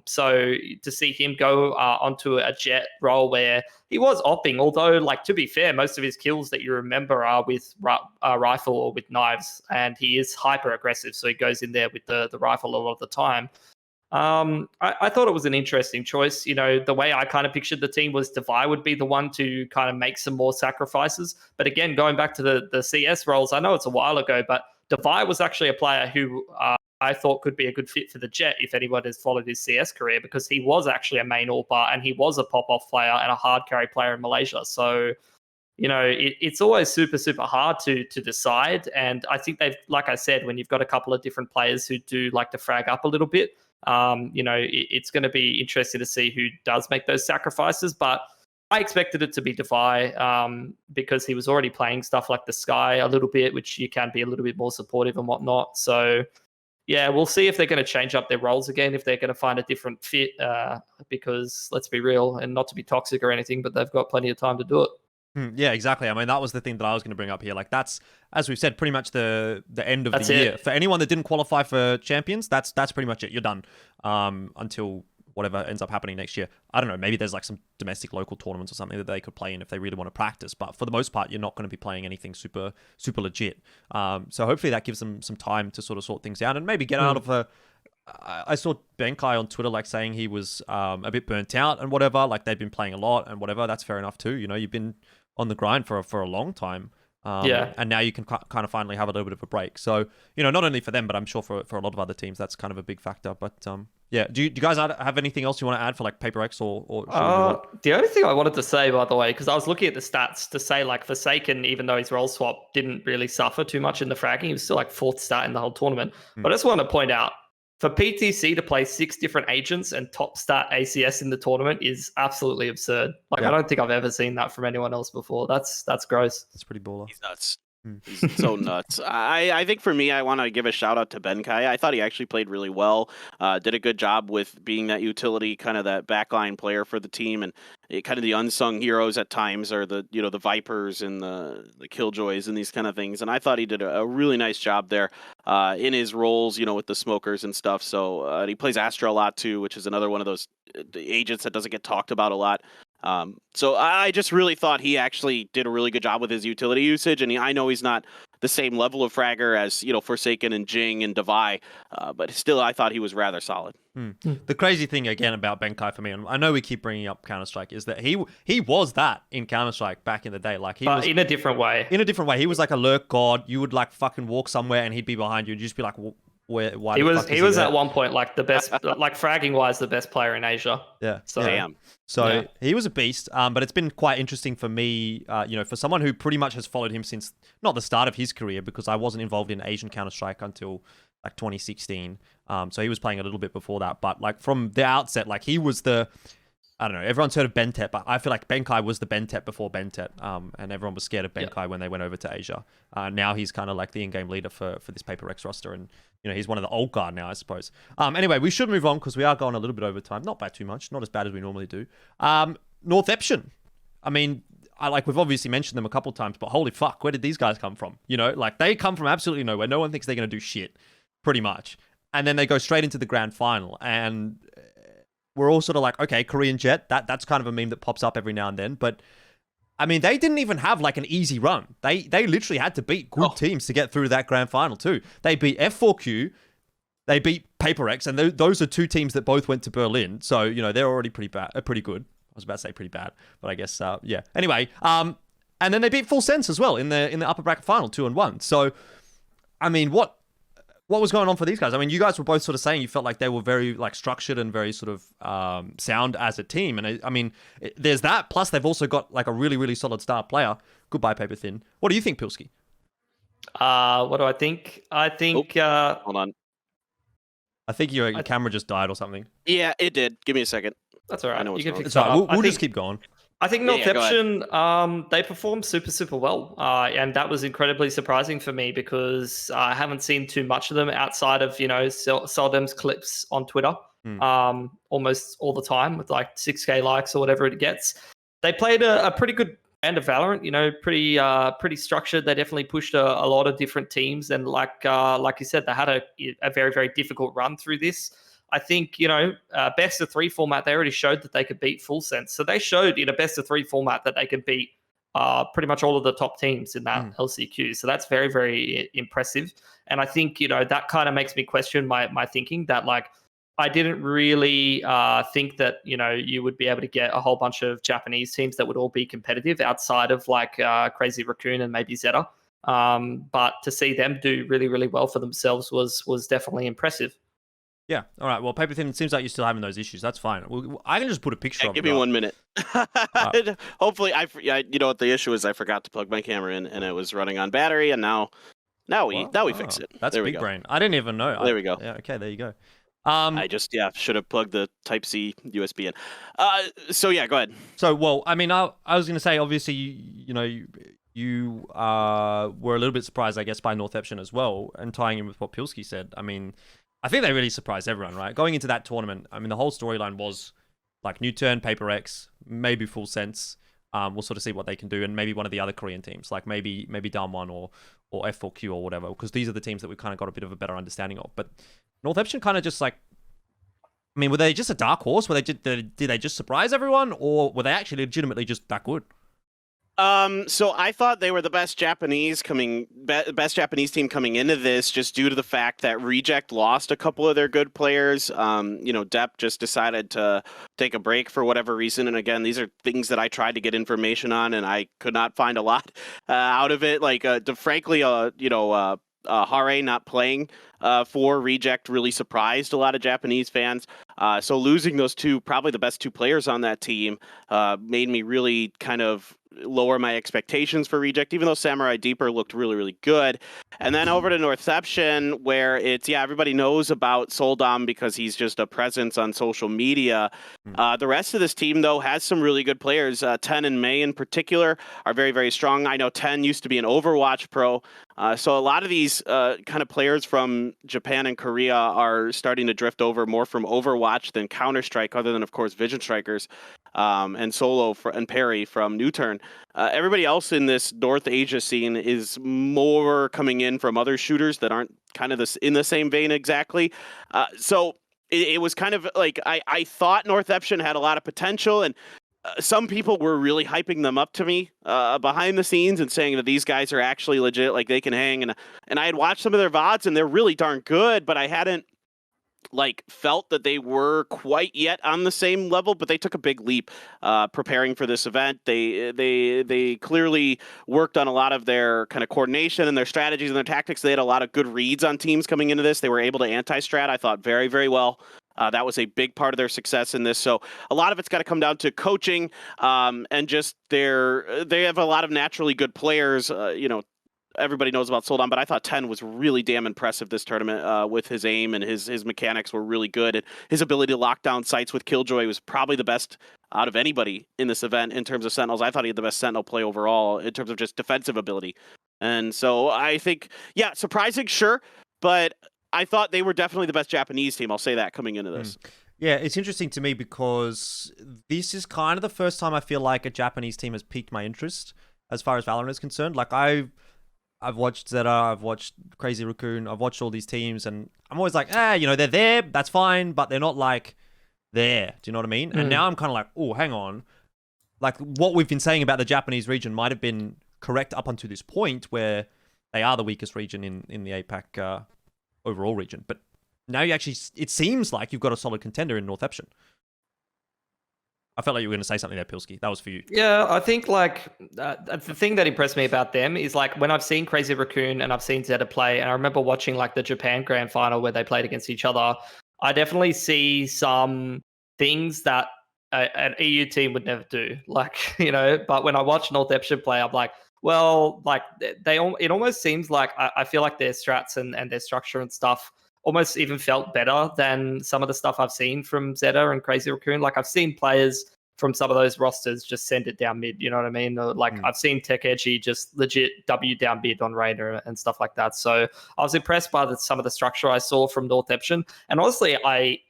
So to see him go onto a jet role where he was opping, although, like, to be fair, most of his kills that you remember are with rifle or with knives, and he is hyper aggressive, so he goes in there with the rifle a lot of the time. I thought it was an interesting choice. The way I kind of pictured the team was Devi would be the one to kind of make some more sacrifices. But again, going back to the CS roles, I know it's a while ago, but Devi was actually a player who I thought could be a good fit for the Jet if anyone has followed his CS career, because he was actually a main AWPer and he was a pop-off player and a hard carry player in Malaysia. So, it's always super, super hard to decide. And I think like I said, when you've got a couple of different players who do like to frag up a little bit, it's going to be interesting to see who does make those sacrifices. But I expected it to be Devi because he was already playing stuff like the Sky a little bit, which you can be a little bit more supportive and whatnot. So yeah, we'll see if they're going to change up their roles again, if they're going to find a different fit, because let's be real, and not to be toxic or anything, but they've got plenty of time to do it. Yeah, exactly. I mean, that was the thing that I was going to bring up here. Like, that's, as we've said, pretty much the end of the year. For anyone that didn't qualify for champions, that's pretty much it. You're done until whatever ends up happening next year. I don't know, maybe there's like some domestic local tournaments or something that they could play in if they really want to practice. But for the most part, you're not going to be playing anything super, super legit. So hopefully that gives them some time to sort of sort things out and maybe get out of a... I saw Benkai on Twitter like saying he was a bit burnt out and whatever. Like, they've been playing a lot and whatever. That's fair enough too. You've been on the grind for a long time. And now you can kind of finally have a little bit of a break. So, not only for them, but I'm sure for a lot of other teams, that's kind of a big factor. But yeah, do you guys have anything else you want to add for like PaperX or the only thing I wanted to say, by the way, because I was looking at the stats to say like Forsaken, even though his role swap didn't really suffer too much in the fragging, he was still like 4th stat in the whole tournament. But I just want to point out, for PTC to play 6 different agents and top stat ACS in the tournament is absolutely absurd. Like, I don't think I've ever seen that from anyone else before. That's gross. That's pretty baller. He's nuts. He's so nuts. I think for me, I want to give a shout out to Benkai. I thought he actually played really well. Did a good job with being that utility, kind of that backline player for the team, and kind of the unsung heroes at times are the the Vipers and the Killjoys and these kind of things. And I thought he did a really nice job there in his roles, with the smokers and stuff. So he plays Astra a lot too, which is another one of those agents that doesn't get talked about a lot. So I just really thought he actually did a really good job with his utility usage, and I know he's not the same level of fragger as Forsaken and Jing and Devi, but still I thought he was rather solid. The crazy thing again about Benkai for me, and I know we keep bringing up Counter-Strike, is that he was that in Counter-Strike back in the day. Like, but in a different way. In a different way, he was like a lurk god. You would like fucking walk somewhere and he'd be behind you. You'd just be like, why he was at one point like the best, like fragging wise, the best player in Asia. Yeah. So damn. So he was a beast, but it's been quite interesting for me, for someone who pretty much has followed him since not the start of his career, because I wasn't involved in Asian Counter-Strike until like 2016. So he was playing a little bit before that, but like from the outset, like he was I don't know, everyone's heard of Bentet, but I feel like Benkai was the Bentet before Bentet, and everyone was scared of Benkai when they went over to Asia. Now he's kind of like the in-game leader for this PaperX roster, and he's one of the old guard now, I suppose. Anyway, we should move on because we are going a little bit over time. Not by too much, not as bad as we normally do. Northeption. I mean, we've obviously mentioned them a couple times, but holy fuck, where did these guys come from? Like they come from absolutely nowhere. No one thinks they're going to do shit, pretty much. And then they go straight into the grand final, and we're all sort of like, okay, Korean Jet, that's kind of a meme that pops up every now and then. But I mean, they didn't even have like an easy run. They literally had to beat good teams to get through that grand final too. They beat F4Q, they beat PaperX, and those are two teams that both went to Berlin. So, you know, they're already pretty good. I was about to say pretty bad, but I guess, yeah. Anyway, and then they beat Full Sense as well in the upper bracket final, 2-1. So, I mean, what was going on for these guys? I mean, you guys were both sort of saying you felt like they were very like structured and very sort of sound as a team. And I mean, there's that. Plus, they've also got like a really, really solid star player. Goodbye, Paperthin. What do you think, Pilski? What do I think? I think... hold on. I think your camera just died or something. Yeah, it did. Give me a second. That's all right. I know what's You can wrong. fix Sorry, that up. we'll just keep going. I think Yeah, go ahead. Northeption, they performed super, super well. And that was incredibly surprising for me because I haven't seen too much of them outside of, you know, Seldem's clips on Twitter almost all the time with like 6K likes or whatever it gets. They played a pretty good brand of Valorant, you know, pretty structured. They definitely pushed a lot of different teams. And like you said, they had a very, very difficult run through this. I think, you know, best of 3 format, they already showed that they could beat Full Sense. So they showed in a best of 3 format that they could beat pretty much all of the top teams in that LCQ. So that's very, very impressive. And I think, you know, that kind of makes me question my thinking that, like, I didn't really think that, you know, you would be able to get a whole bunch of Japanese teams that would all be competitive outside of like Crazy Raccoon and maybe Zeta. But to see them do really, really well for themselves was definitely impressive. Yeah. All right. Well, Paperthin, it seems like you're still having those issues. That's fine. I can just put a picture of it. Give me 1 minute. Hopefully, you know what the issue is? I forgot to plug my camera in, and it was running on battery, and now we fix it. That's there big brain. I didn't even know. There we go. Yeah. Okay. There you go. I just should have plugged the Type-C USB in. So yeah, go ahead. So well, I mean, I was going to say, obviously, you were a little bit surprised, I guess, by Northeption as well, and tying in with what Pilski said. I mean, I think they really surprised everyone, right? Going into that tournament, I mean, the whole storyline was like Nuturn, PaperX, maybe Full Sense. We'll sort of see what they can do, and maybe one of the other Korean teams, like maybe Down1 or F4Q or whatever, because these are the teams that we've kind of got a bit of a better understanding of. But Northeption kind of just like, I mean, were they just a dark horse? Did they just surprise everyone, or were they actually legitimately just that good? So I thought they were the best Japanese team coming into this, just due to the fact that Reject lost a couple of their good players. You know, Depp just decided to take a break for whatever reason. And again, these are things that I tried to get information on, and I could not find a lot out of it. Like, frankly, Hare not playing for Reject really surprised a lot of Japanese fans. So losing those probably the best 2 players on that team, made me really kind of lower my expectations for Reject, even though Samurai Deeper looked really, really good. And then over to Northeption, where everybody knows about Soldom because he's just a presence on social media. The rest of this team, though, has some really good players. Ten and May in particular are very, very strong. I know Ten used to be an Overwatch pro. So a lot of these kind of players from Japan and Korea are starting to drift over more from Overwatch than Counter-Strike, other than, of course, Vision Strikers and Solo and Perry from Nuturn. Everybody else in this North Asia scene is more coming in from other shooters that aren't kind of in the same vein exactly. So it was kind of like I thought Northeption had a lot of potential, and some people were really hyping them up to me behind the scenes and saying that these guys are actually legit, like they can hang. And I had watched some of their VODs, and they're really darn good, but I hadn't felt that they were quite yet on the same level. But they took a big leap preparing for this event. They clearly worked on a lot of their kind of coordination and their strategies and their tactics. They had a lot of good reads on teams coming into this. They were able to anti-strat, I thought, very, very well. That was a big part of their success in this. So a lot of it's got to come down to coaching and just they have a lot of naturally good players. Everybody knows about Soldom, but I thought 10 was really damn impressive this tournament with his aim, and his mechanics were really good. And his ability to lock down sites with Killjoy was probably the best out of anybody in this event in terms of Sentinels. I thought he had the best Sentinel play overall in terms of just defensive ability. And so I think, surprising, sure, but I thought they were definitely the best Japanese team. I'll say that coming into this. Yeah, it's interesting to me because this is kind of the first time I feel like a Japanese team has piqued my interest as far as Valorant is concerned. Like I've watched Zeta, I've watched Crazy Raccoon, I've watched all these teams, and I'm always like, they're there, that's fine, but they're not like there. Do you know what I mean? And now I'm kind of like, oh, hang on. Like what we've been saying about the Japanese region might have been correct up until this point where they are the weakest region in the APAC overall region. But now you actually, it seems like you've got a solid contender in Northeption. I felt like you were going to say something there, Pilsky. That was for you. Yeah, I think like the thing that impressed me about them is like when I've seen Crazy Raccoon and I've seen Zeta play, and I remember watching like the Japan Grand Final where they played against each other. I definitely see some things that an EU team would never do, like, you know. But when I watch Northeption play, I'm like, well, like it almost seems like I feel like their strats and their structure and stuff almost even felt better than some of the stuff I've seen from Zeta and Crazy Raccoon. Like I've seen players from some of those rosters just send it down mid, you know what I mean? Like I've seen Tech Edgy just legit W down mid on Raider and stuff like that. So I was impressed by some of the structure I saw from Northeption. And honestly, I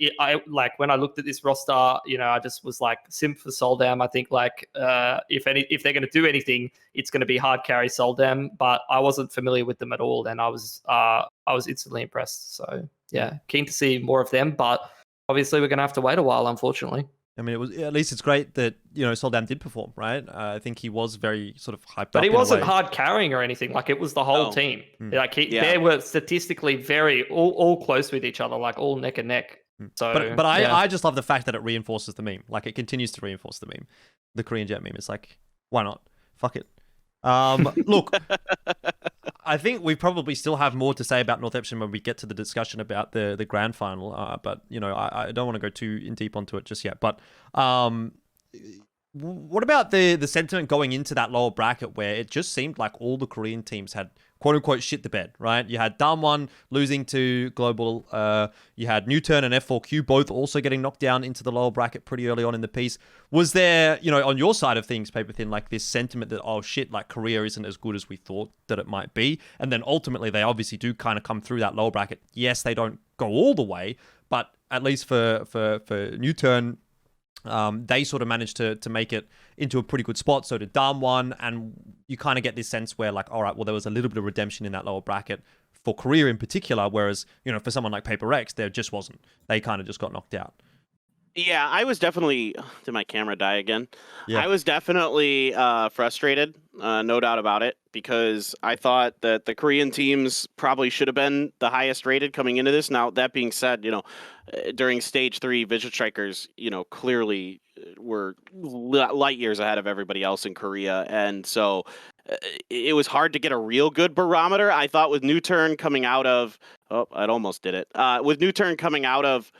like when I looked at this roster, you know, I just was like simp for Soldam. I think like if they're going to do anything, it's going to be hard carry Soldam, but I wasn't familiar with them at all, and I was instantly impressed. So yeah, keen to see more of them, but obviously we're going to have to wait a while, unfortunately. I mean, at least it's great that, you know, Soldam did perform, right? I think he was very sort of hyped up. But he wasn't hard carrying or anything. Like it was the whole team. Like they were statistically very all close with each other, like all neck and neck. So, but I just love the fact that it reinforces the meme. Like it continues to reinforce the meme, the Korean Jet meme. It's like, why not? Fuck it. Look, I think we probably still have more to say about Northeption when we get to the discussion about the grand final. But you know, I don't want to go too in deep onto it just yet. But what about the sentiment going into that lower bracket where it just seemed like all the Korean teams had quote unquote shit the bed, right? You had Damwon losing to Global. You had Nuturn and F4Q both also getting knocked down into the lower bracket pretty early on in the piece. Was there, you know, on your side of things, Paperthin, like this sentiment that, oh shit, like Korea isn't as good as we thought that it might be? And then ultimately they obviously do kind of come through that lower bracket. Yes, they don't go all the way, but at least for Nuturn, they sort of managed to make it into a pretty good spot. So did Damwon, and you kind of get this sense where like, all right, well, there was a little bit of redemption in that lower bracket for Korea in particular, whereas, you know, for someone like Paper X, there just wasn't. They kind of just got knocked out. Yeah, I was definitely... Did my camera die again? Yeah. I was definitely frustrated, no doubt about it, because I thought that the Korean teams probably should have been the highest rated coming into this. Now, that being said, you know, during Stage 3, Vision Strikers, you know, clearly were light years ahead of everybody else in Korea, and so it was hard to get a real good barometer. I thought with Nuturn coming out of... Oh, I almost did it. With Nuturn coming out of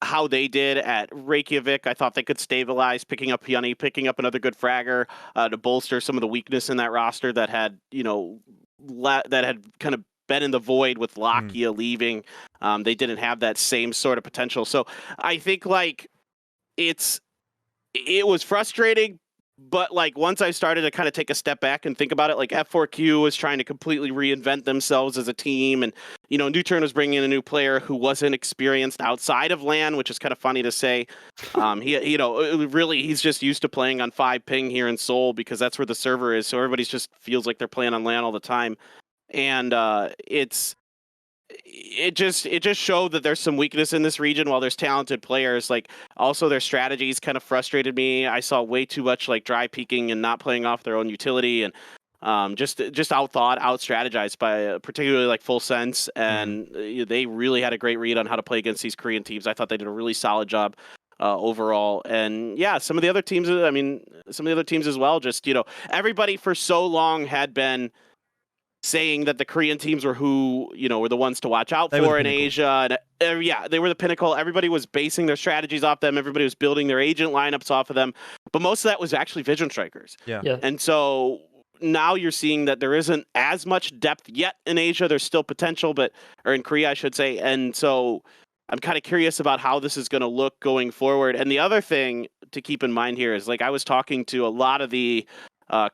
how they did at Reykjavik, I thought they could stabilize, picking up Hyunny, picking up another good fragger to bolster some of the weakness in that roster that had, you know, that had kind of been in the void with Lakia leaving. They didn't have that same sort of potential. So I think like it was frustrating, but like once I started to kind of take a step back and think about it, like F4Q was trying to completely reinvent themselves as a team, and you know, Nuturn was bringing in a new player who wasn't experienced outside of LAN, which is kind of funny to say. You know, really he's just used to playing on 5 ping here in Seoul because that's where the server is, so everybody's just feels like they're playing on LAN all the time, and it just showed that there's some weakness in this region while there's talented players. Like also their strategies kind of frustrated me. I saw way too much like dry peeking and not playing off their own utility, and just outthought, out strategized by particularly like Full Sense, and they really had a great read on how to play against these Korean teams. I thought they did a really solid job overall. And yeah, some of the other teams, I mean, some of the other teams as well, just, you know, everybody for so long had been saying that the Korean teams were who, you know, were the ones to watch out for in Asia. And yeah, they were the pinnacle. Everybody was basing their strategies off them. Everybody was building their agent lineups off of them. But most of that was actually Vision Strikers. Yeah. And so now you're seeing that there isn't as much depth yet in Asia. There's still potential, or in Korea, I should say. And so I'm kind of curious about how this is going to look going forward. And the other thing to keep in mind here is, like, I was talking to a lot of the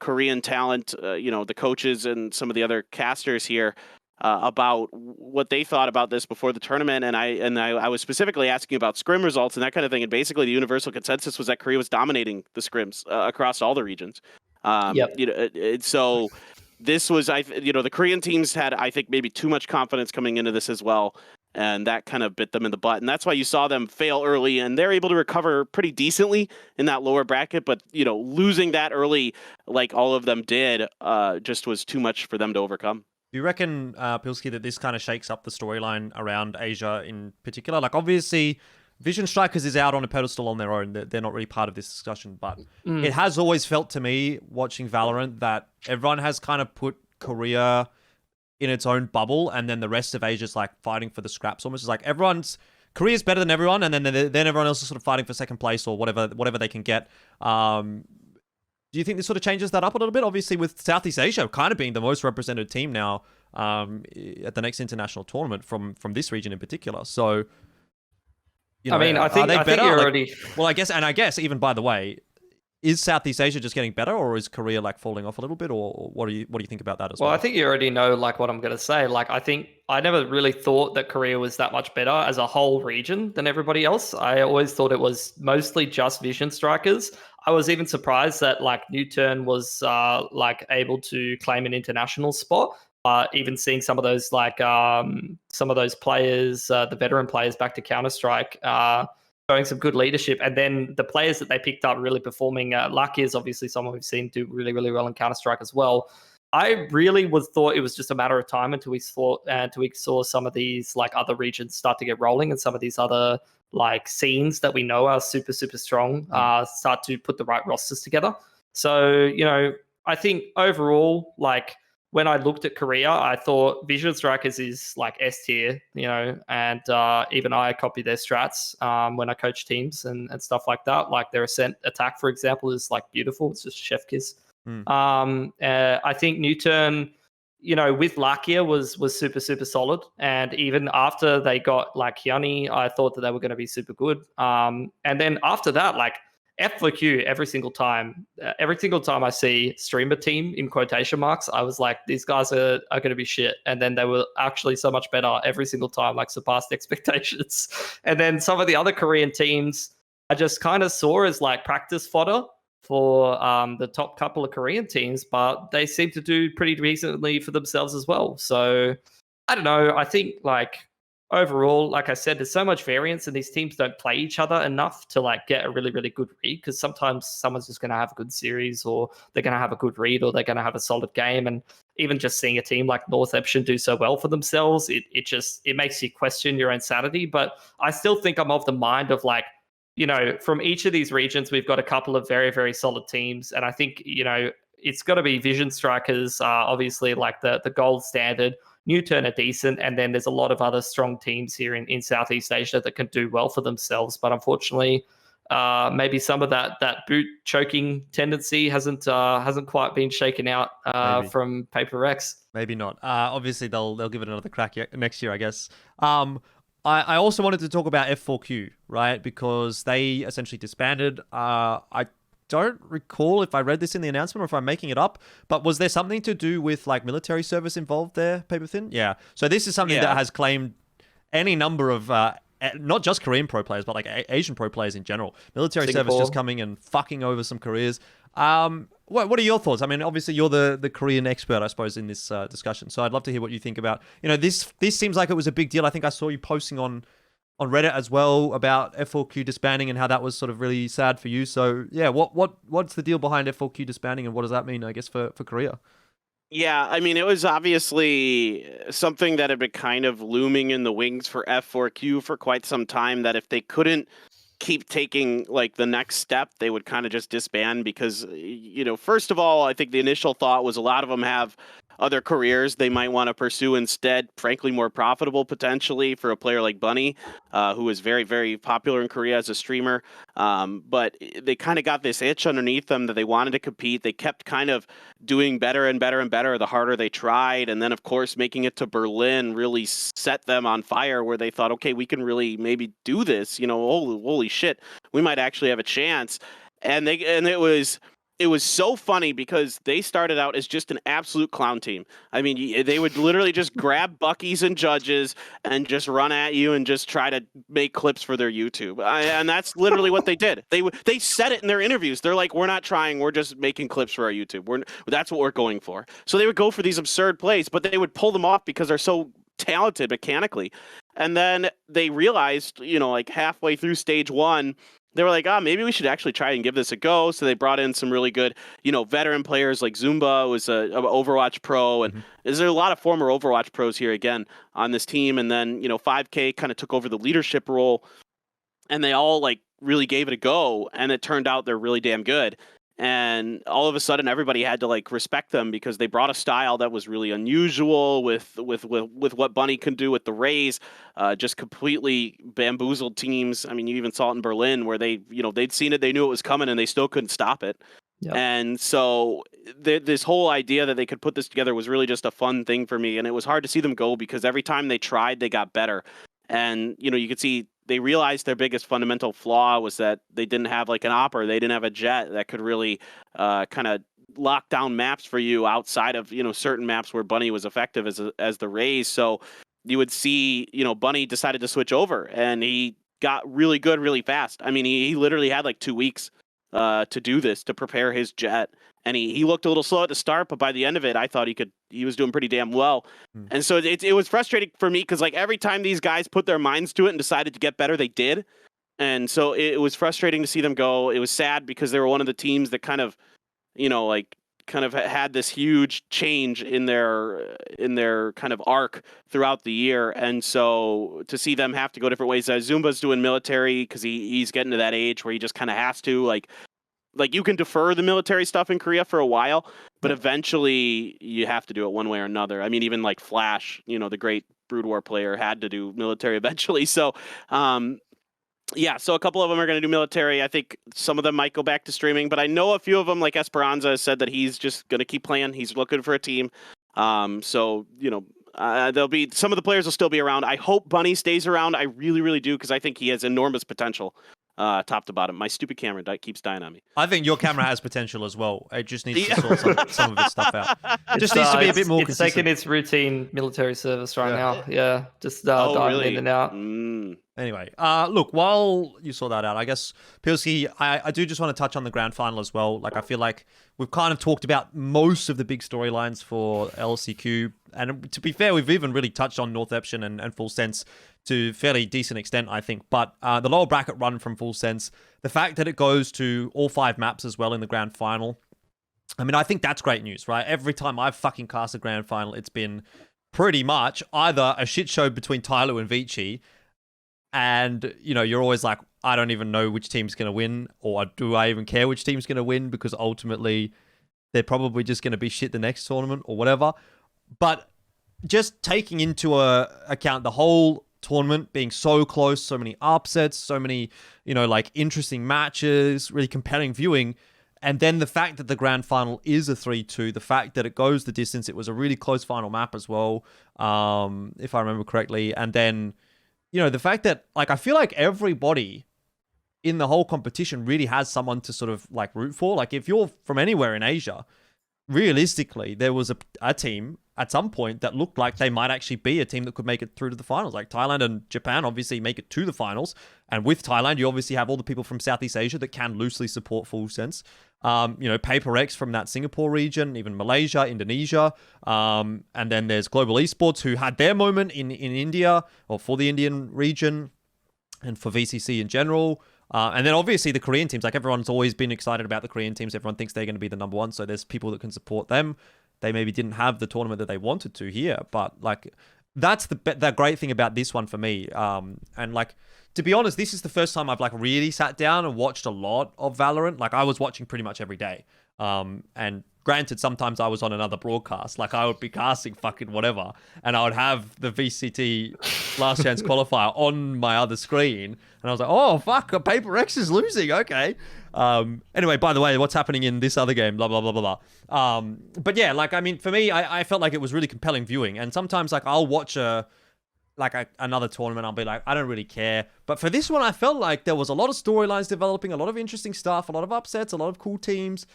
Korean talent, you know, the coaches and some of the other casters here about what they thought about this before the tournament. And I was specifically asking about scrim results and that kind of thing. And basically the universal consensus was that Korea was dominating the scrims across all the regions. You know, so this was, you know, the Korean teams had, I think, maybe too much confidence coming into this as well. And that kind of bit them in the butt. And that's why you saw them fail early, and they're able to recover pretty decently in that lower bracket. But, you know, losing that early, like all of them did, just was too much for them to overcome. Do you reckon, Pilsky, that this kind of shakes up the storyline around Asia in particular? Like, obviously, Vision Strikers is out on a pedestal on their own. They're not really part of this discussion, but it has always felt to me, watching Valorant, that everyone has kind of put Korea in its own bubble, and then the rest of Asia's like fighting for the scraps almost. It's like Korea's better than everyone, and then everyone else is sort of fighting for second place or whatever they can get. Do you think this sort of changes that up a little bit? Obviously, with Southeast Asia kind of being the most represented team now at the next international tournament from this region in particular. So, you know, I think you're already. Well, I guess even by the way, is Southeast Asia just getting better, or is Korea like falling off a little bit, or what do you think about that as well? Well, I think you already know like what I'm going to say. Like, I think I never really thought that Korea was that much better as a whole region than everybody else. I always thought it was mostly just Vision Strikers. I was even surprised that like Nuturn was like able to claim an international spot. Even seeing some of those players, the veteran players back to Counter-Strike, showing some good leadership. And then the players that they picked up really performing. Lucky is obviously someone we've seen do really, really well in Counter-Strike as well. I really thought it was just a matter of time until we saw some of these like other regions start to get rolling, and some of these other like scenes that we know are super, super strong start to put the right rosters together. So, you know, I think overall, like when I looked at Korea, I thought Vision Strikers is like S tier, you know, and even I copy their strats when I coach teams and stuff like that. Like their Ascent attack, for example, is like beautiful. It's just chef kiss. I think Nuturn, you know, with Lakia was super, super solid. And even after they got like Hyuni, I thought that they were going to be super good. And then after that, like F4Q, every single time I see streamer team in quotation marks, I was like, these guys are going to be shit. And then they were actually so much better every single time, like surpassed expectations. And then some of the other Korean teams I just kind of saw as like practice fodder for the top couple of Korean teams, but they seem to do pretty decently for themselves as well. So I don't know. I think like overall, like I said, there's so much variance and these teams don't play each other enough to like get a really, really good read, because sometimes someone's just going to have a good series, or they're going to have a good read, or they're going to have a solid game. And even just seeing a team like Northeption do so well for themselves, it makes you question your own sanity. But I still think I'm of the mind of like, you know, from each of these regions, we've got a couple of very, very solid teams. And I think, you know, it's got to be Vision Strikers, obviously like the gold standard. Nuturn are decent, and then there's a lot of other strong teams here in Southeast Asia that can do well for themselves. But unfortunately, maybe some of that boot choking tendency hasn't quite been shaken out from Paper X. Maybe not. Obviously, they'll give it another crack next year, I guess. I also wanted to talk about F4Q, right? Because they essentially disbanded. I don't recall if I read this in the announcement or if I'm making it up, but was there something to do with like military service involved there, Paperthin? Yeah. So this is something that has claimed any number of not just Korean pro players, but like Asian pro players in general. Military service just coming and fucking over some careers. What are your thoughts? I mean, obviously you're the Korean expert, I suppose, in this discussion. So I'd love to hear what you think about, you know, this seems like it was a big deal. I think I saw you posting on Reddit as well about F4Q disbanding and how that was sort of really sad for you. So yeah, what's the deal behind F4Q disbanding, and what does that mean, I guess, for Korea? Yeah, I mean, it was obviously something that had been kind of looming in the wings for F4Q for quite some time, that if they couldn't keep taking like the next step, they would kind of just disband, because, you know, first of all, I think the initial thought was a lot of them have other careers they might want to pursue instead, frankly more profitable potentially for a player like Bunny, who is very, very popular in Korea as a streamer. But they kind of got this itch underneath them that they wanted to compete. They kept kind of doing better and better and better the harder they tried. And then, of course, making it to Berlin really set them on fire, where they thought, okay, we can really maybe do this. You know, holy shit, we might actually have a chance. And it was so funny because they started out as just an absolute clown team. I mean, they would literally just grab Buckies and judges and just run at you and just try to make clips for their YouTube. And that's literally what they did. They said it in their interviews. They're like, we're not trying. We're just making clips for our YouTube. That's what we're going for. So they would go for these absurd plays, but they would pull them off because they're so talented mechanically. And then they realized, you know, like halfway through stage one, they were like, maybe we should actually try and give this a go. So they brought in some really good, veteran players like Zumba was a Overwatch pro, and there's a lot of former Overwatch pros here again on this team. And then 5K kind of took over the leadership role, and they all like really gave it a go, and it turned out they're really damn good. And all of a sudden, everybody had to like respect them because they brought a style that was really unusual with what Bunny can do with the Rays, just completely bamboozled teams. I mean, you even saw it in Berlin where they'd seen it, they knew it was coming, and they still couldn't stop it. Yep. And so this whole idea that they could put this together was really just a fun thing for me, and it was hard to see them go because every time they tried, they got better. And you could see they realized their biggest fundamental flaw was that they didn't have like an op, or they didn't have a jet that could really kind of lock down maps for you outside of certain maps where Bunny was effective as the Rays. So you would see Bunny decided to switch over, and he got really good really fast. I mean, he literally had like 2 weeks to do this, to prepare his jet. And he looked a little slow at the start, but by the end of it, I thought he was doing pretty damn well. And so it was frustrating for me because like every time these guys put their minds to it and decided to get better, they did. And so it was frustrating to see them go. It was sad because they were one of the teams that kind of had this huge change in their kind of arc throughout the year. And so to see them have to go different ways, Zumba's doing military because he's getting to that age where he just kind of has to like you can defer the military stuff in Korea for a while, but eventually you have to do it one way or another. I mean, even like Flash, the great Brood War player, had to do military eventually. So, so a couple of them are going to do military. I think some of them might go back to streaming, but I know a few of them, like Esperanza, has said that he's just going to keep playing. He's looking for a team. There'll be some of the players will still be around. I hope Bunny stays around. I really, really do, because I think he has enormous potential. Top to bottom. My stupid camera keeps dying on me. I think your camera has potential as well. It just needs to sort some of its stuff out. It just needs to be a bit more consistent. It's taking its routine military service now. Yeah, just diving really? in and out. Anyway, look, while you saw that out, I guess, Pilsky, I do just want to touch on the grand final as well. Like, I feel like we've kind of talked about most of the big storylines for LCQ. And to be fair, we've even really touched on Northeption and Full Sense to fairly decent extent, I think. But the lower bracket run from Full Sense, the fact that it goes to all 5 maps as well in the grand final, I mean, I think that's great news, right? Every time I've fucking cast a grand final, it's been pretty much either a shit show between Tyloo and Vici, and, you're always like, I don't even know which team's going to win, or do I even care which team's going to win, because ultimately they're probably just going to be shit the next tournament or whatever. But just taking into account the whole tournament being so close, so many upsets, so many, interesting matches, really compelling viewing, and then the fact that the grand final is a 3-2, the fact that it goes the distance, it was a really close final map as well, if I remember correctly, and then, the fact that, I feel like everybody in the whole competition really has someone to sort of, root for. If you're from anywhere in Asia, realistically, there was a team at some point that looked like they might actually be a team that could make it through to the finals. Like Thailand and Japan obviously make it to the finals. And with Thailand, you obviously have all the people from Southeast Asia that can loosely support Full Sense. PaperX from that Singapore region, even Malaysia, Indonesia. And then there's Global Esports, who had their moment in India, or for the Indian region, and for VCC in general. And then obviously the Korean teams, everyone's always been excited about the Korean teams. Everyone thinks they're going to be the number one. So there's people that can support them. They maybe didn't have the tournament that they wanted to here, but that's the great thing about this one for me. And to be honest, this is the first time I've really sat down and watched a lot of VALORANT. I was watching pretty much every day. And granted, sometimes I was on another broadcast. I would be casting fucking whatever, and I would have the VCT last chance qualifier on my other screen, and I was like, oh fuck, PaperX is losing. Okay. Anyway, by the way, what's happening in this other game? Blah blah blah blah blah. But yeah, for me, I felt like it was really compelling viewing, and sometimes I'll watch another tournament, I'll be like, I don't really care. But for this one, I felt like there was a lot of storylines developing, a lot of interesting stuff, a lot of upsets, a lot of cool teams.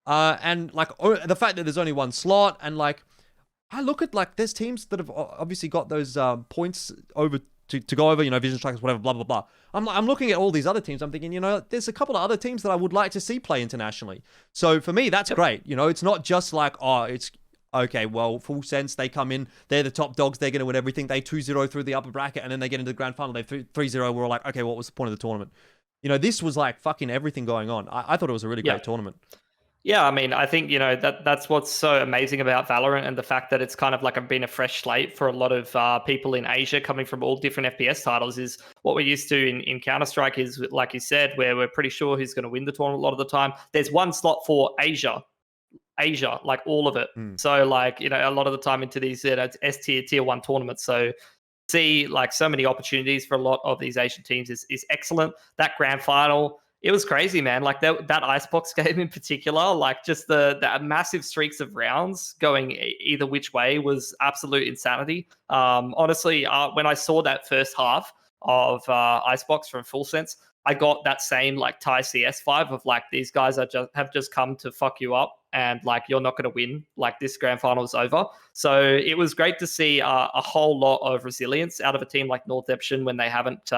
And the fact that there's only one slot, and I look at there's teams that have obviously got those points over to go over, Vision Strikers, whatever, blah blah blah. I'm looking at all these other teams. I'm thinking, there's a couple of other teams that I would like to see play internationally. So for me, that's great. It's not just it's okay. Well, Full Sense, they come in, they're the top dogs, they're going to win everything. They 2-0 through the upper bracket, and then they get into the grand final. They 3-0. We're all like, okay, what was the point of the tournament? you know, this was like fucking everything going on. I thought it was a really great tournament. Yeah, I mean, I think, you know, that's what's so amazing about Valorant, and the fact that it's kind of like been a fresh slate for a lot of people in Asia coming from all different FPS titles. Is what we're used to in Counter-Strike is, like you said, where we're pretty sure who's going to win the tournament a lot of the time. There's one slot for Asia, like all of it. So like, you know, a lot of the time into these S tier 1 tournaments. So see like so many opportunities for a lot of these Asian teams is excellent. That grand final, it was crazy, man. Like that Icebox game in particular, like just the massive streaks of rounds going either which way was absolute insanity. Honestly, when I saw that first half of Icebox from Full Sense, I got that same like Thai CS vibe of like, these guys have just come to fuck you up, and like, you're not going to win. Like, this grand final is over. So it was great to see a whole lot of resilience out of a team like Northeption when they haven't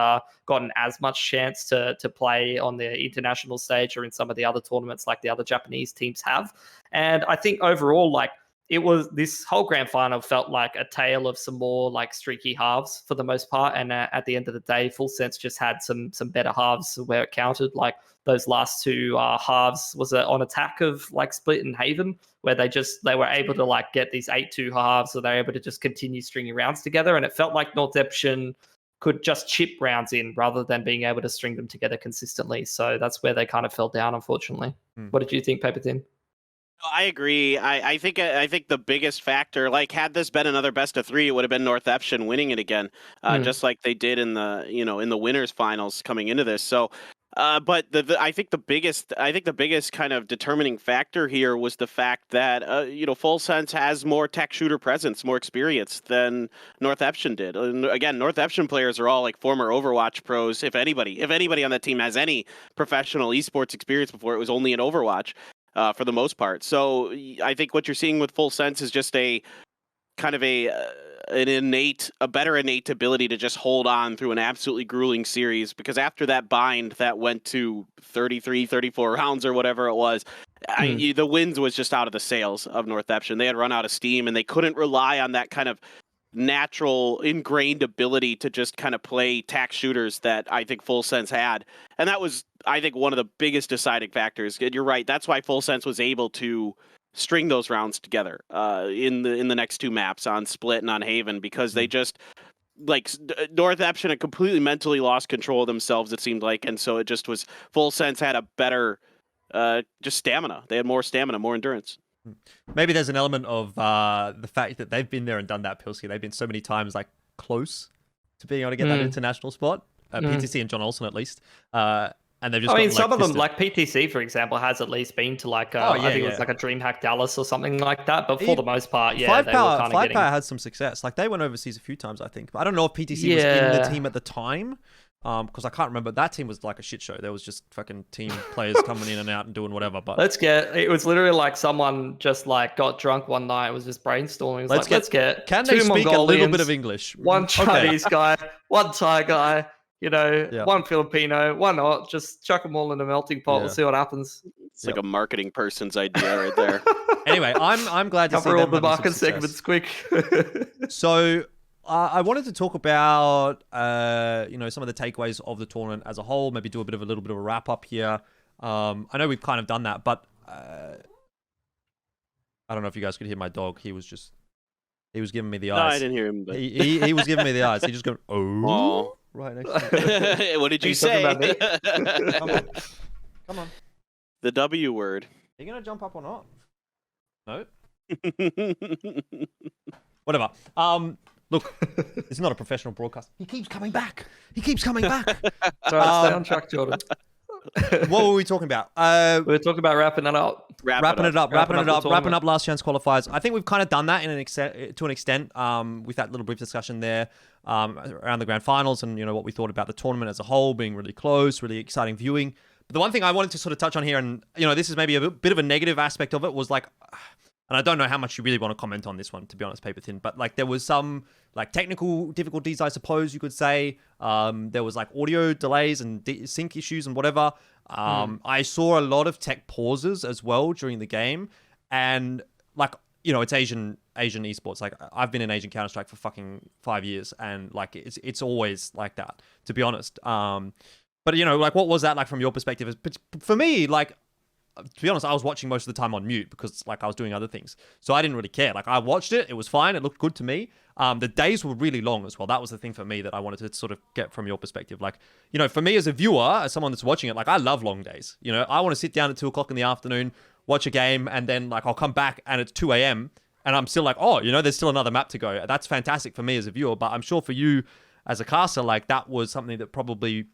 gotten as much chance to play on the international stage or in some of the other tournaments like the other Japanese teams have. And I think overall, like, this whole grand final felt like a tale of some more like streaky halves for the most part. And at the end of the day, Full Sense just had some better halves where it counted. Like those last two halves was on attack of like Split and Haven, where they were able to like get these 8-2 halves, so they're able to just continue stringing rounds together. And it felt like Northeption could just chip rounds in rather than being able to string them together consistently. So that's where they kind of fell down, unfortunately. What did you think, Paperthin? I agree. I think the biggest factor, like, had this been another best of 3, it would have been Northeption winning it again, just like they did in the winners finals coming into this. So, but I think the biggest kind of determining factor here was the fact that Full Sense has more tech shooter presence, more experience than Northeption did. And again, Northeption players are all like former Overwatch pros. If anybody on that team has any professional esports experience before, it was only in Overwatch. For the most part. So I think what you're seeing with Full Sense is just a kind of a better innate ability to just hold on through an absolutely grueling series, because after that bind that went to 33, 34 rounds or whatever it was, the wins was just out of the sails of Northeption. They had run out of steam, and they couldn't rely on that kind of natural ingrained ability to just kind of play tack shooters that I think Full Sense had. And that was, I think, one of the biggest deciding factors. You're right. That's why Full Sense was able to string those rounds together in the next 2 maps on Split and on Haven, because they just, like, Northeption had completely mentally lost control of themselves, it seemed like. And so it just was, Full Sense had a better just stamina. They had more stamina, more endurance. Maybe there's an element of the fact that they've been there and done that, Pilsky. They've been so many times like close to being able to get that international spot. PTC and JohnOlsen at least. And they've just. I mean, some of them, like PTC, for example, has at least been to like I think it was like a DreamHack Dallas or something like that. But for the most part, they were kind of getting. Power had some success. Like they went overseas a few times, I think. But I don't know if PTC was in the team at the time. Because I can't remember. That team was like a shit show. There was just fucking team players coming in and out and doing whatever. But it was literally like someone just like got drunk one night. It was just brainstorming. Let's get can 2 they speak Mongolians, a little bit of English? 1 Chinese guy, 1 Thai guy, 1 Filipino, 1 not. Just chuck them all in a melting pot. We'll see what happens. It's like a marketing person's idea right there. Anyway, I'm glad to see cover all them the market segments quick. So. I wanted to talk about, some of the takeaways of the tournament as a whole. Maybe do a little bit of a wrap up here. I know we've kind of done that, but I don't know if you guys could hear my dog. He was giving me the eyes. No, I didn't hear him. But... He was giving me the eyes. He just go, oh, right next to me. What did you say? Come on. The W word. Are you gonna jump up or not? No. Whatever. Look, it's not a professional broadcast. He keeps coming back. Sorry, stay on track, Jordan. What were we talking about? We were talking about wrapping it up. Wrapping it up last chance qualifiers. I think we've kind of done that to an extent with that little brief discussion there around the grand finals and what we thought about the tournament as a whole being really close, really exciting viewing. But the one thing I wanted to sort of touch on here, and this is maybe a bit of a negative aspect of it, was like, and I don't know how much you really want to comment on this one, to be honest, Paperthin, but like there was some like technical difficulties, I suppose you could say. There was like audio delays and sync issues and whatever. I saw a lot of tech pauses as well during the game. And like, it's Asian esports. Like I've been in Asian Counter-Strike for fucking 5 years, and like it's always like that, to be honest. But, you know, like, what was that like from your perspective? For me, like, to be honest, I was watching most of the time on mute because, like, I was doing other things. So I didn't really care. Like, I watched it. It was fine. It looked good to me. The days were really long as well. That was the thing for me that I wanted to sort of get from your perspective. Like, you know, for me as a viewer, as someone that's watching it, like, I love long days. You know, I want to sit down at 2 o'clock in the afternoon, watch a game, and then, like, I'll come back and it's 2 a.m. and I'm still like, oh, you know, there's still another map to go. That's fantastic for me as a viewer. But I'm sure for you as a caster, like, that was something that probably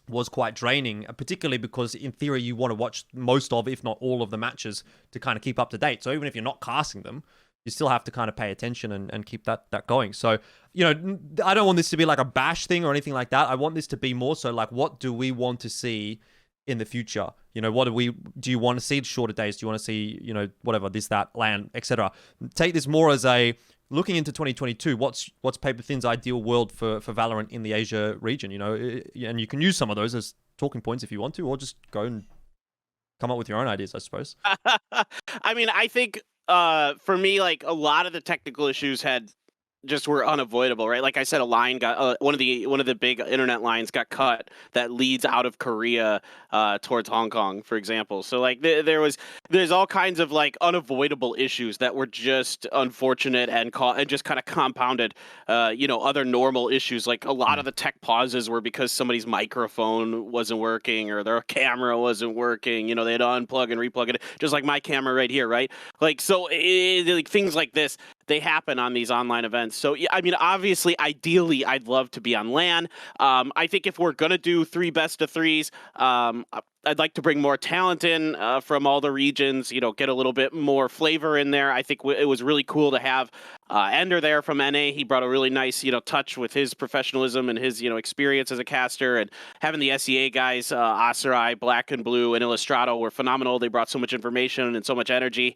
was quite draining, particularly because in theory you want to watch most of, if not all of the matches to kind of keep up to date. So even if you're not casting them, you still have to kind of pay attention and keep that going. So, you know, I don't want this to be like a bash thing or anything like that. I want this to be more so like, what do we want to see in the future? You know, do you want to see shorter days? Do you want to see, you know, whatever, this, that, LAN, etc.? Take this more as a looking into 2022, what's Paperthin's ideal world for Valorant in the Asia region, you know? And you can use some of those as talking points if you want to, or just go and come up with your own ideas, I suppose. I mean, I think for me, like, a lot of the technical issues were unavoidable, right? Like I said, a line got one of the big internet lines got cut that leads out of Korea towards Hong Kong, for example. So like there's all kinds of like unavoidable issues that were just unfortunate and just kind of compounded you know, other normal issues. Like a lot of the tech pauses were because somebody's microphone wasn't working or their camera wasn't working. You know, they had to unplug and replug it, just like my camera right here, right? Like so like things like this, they happen on these online events. So, yeah, I mean, obviously, ideally, I'd love to be on LAN. I think if we're going to do 3 best of 3s, I'd like to bring more talent in from all the regions, you know, get a little bit more flavor in there. I think it was really cool to have Ender there from NA. He brought a really nice, you know, touch with his professionalism and his, you know, experience as a caster. And having the SEA guys, Aserai, Black and Blue, and Illustrato were phenomenal. They brought so much information and so much energy.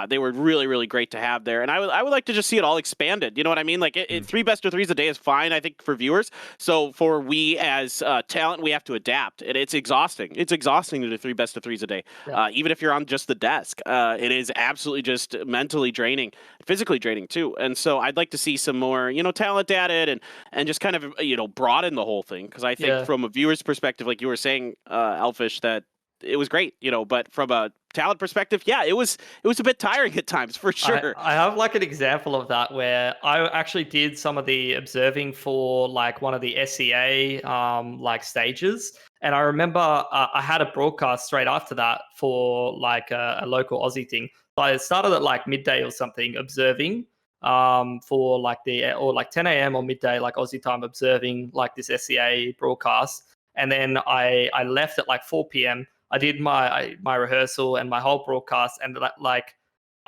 They were really, really great to have there. And I would like to just see it all expanded. You know what I mean? Like 3 best of 3s a day is fine, I think, for viewers. So for we as talent, we have to adapt. And it's exhausting. It's exhausting to do 3 best of 3s a day. Yeah. Even if you're on just the desk, it is absolutely just mentally draining, physically draining too. And so I'd like to see some more, you know, talent added and just kind of, you know, broaden the whole thing. Because I think from a viewer's perspective, like you were saying, Elfish, that it was great, you know, but from a talent perspective, yeah, it was a bit tiring at times, for sure. I have like an example of that where I actually did some of the observing for like one of the SEA like stages. And I remember I had a broadcast straight after that for like a local Aussie thing. So I started at like midday or something observing for like or like 10 a.m. or midday, like Aussie time, observing like this SEA broadcast. And then I left at like 4 p.m. I did my rehearsal and my whole broadcast, and like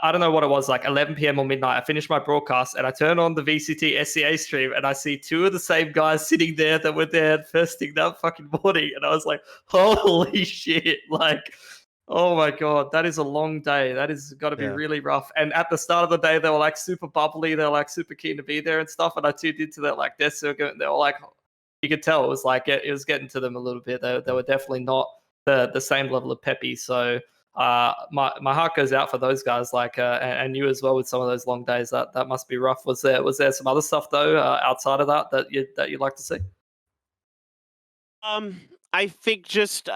I don't know what it was, like 11 p.m. or midnight. I finished my broadcast and I turn on the VCT SEA stream and I see 2 of the same guys sitting there that were there first thing that fucking morning, and I was like, holy shit! Like, oh my god, that is a long day. That is got to be really rough. And at the start of the day, they were like super bubbly. They were like super keen to be there and stuff. And I tuned into that like death circuit, and they were like, you could tell it was like it was getting to them a little bit. They were definitely not the same level of peppy. So my heart goes out for those guys, like and you as well with some of those long days. That must be rough. Was there some other stuff though outside of that you'd like to see? I think just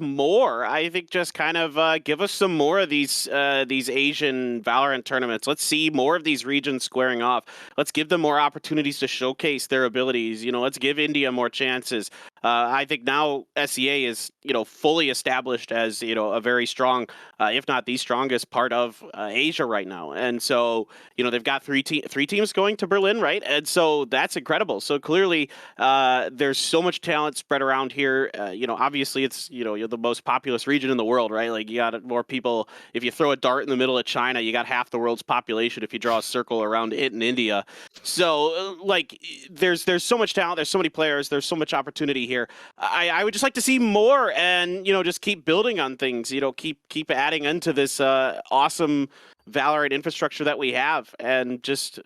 more. I think just kind of give us some more of these Asian Valorant tournaments. Let's see more of these regions squaring off. Let's give them more opportunities to showcase their abilities. You know, let's give India more chances. I think now SEA is, you know, fully established as, you know, a very strong, if not the strongest part of Asia right now. And so, you know, they've got three teams going to Berlin, right? And so that's incredible. So clearly there's so much talent spread around here. You know, obviously it's, you know, you're the most populous region in the world, right? Like you got more people. If you throw a dart in the middle of China, you got half the world's population if you draw a circle around it in India. So like there's so much talent, there's so many players, there's so much opportunity here. I would just like to see more, and, you know, just keep building on things, you know, keep adding into this awesome Valorant infrastructure that we have, and just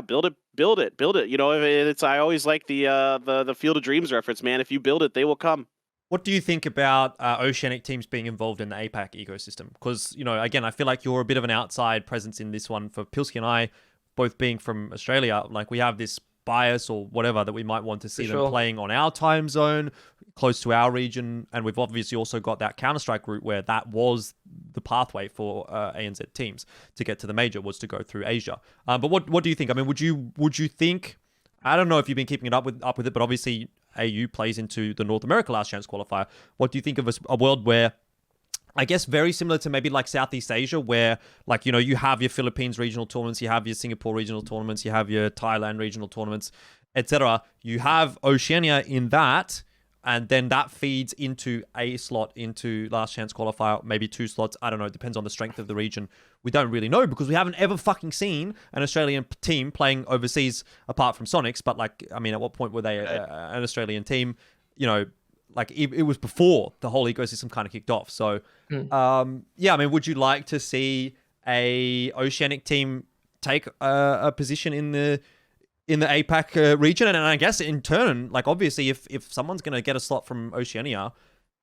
build it. You know, it's I always like the Field of Dreams reference, man. If you build it, they will come. What do you think about oceanic teams being involved in the APAC ecosystem? Because, you know, again, I feel like you're a bit of an outside presence in this one. For Pilsky and I, both being from Australia, like we have this bias or whatever that we might want to see For them sure. playing on our time zone, close to our region. And we've obviously also got that Counter-Strike route where that was the pathway for ANZ teams to get to the major, was to go through Asia. But what do you think? I mean, would you think, I don't know if you've been keeping it up with it, but obviously AU plays into the North America last chance qualifier. What do you think of a world where, I guess very similar to maybe like Southeast Asia, where like, you know, you have your Philippines regional tournaments, you have your Singapore regional tournaments, you have your Thailand regional tournaments, etc. You have Oceania in that, and then that feeds into a slot into last chance qualifier, maybe 2 slots. I don't know. It depends on the strength of the region. We don't really know because we haven't ever fucking seen an Australian team playing overseas apart from Sonics. But like, I mean, at what point were they an Australian team? You know, like it was before the whole ecosystem kind of kicked off. So, yeah, I mean, would you like to see a Oceanic team take a position in the APAC region? And I guess in turn, like obviously if someone's going to get a slot from Oceania,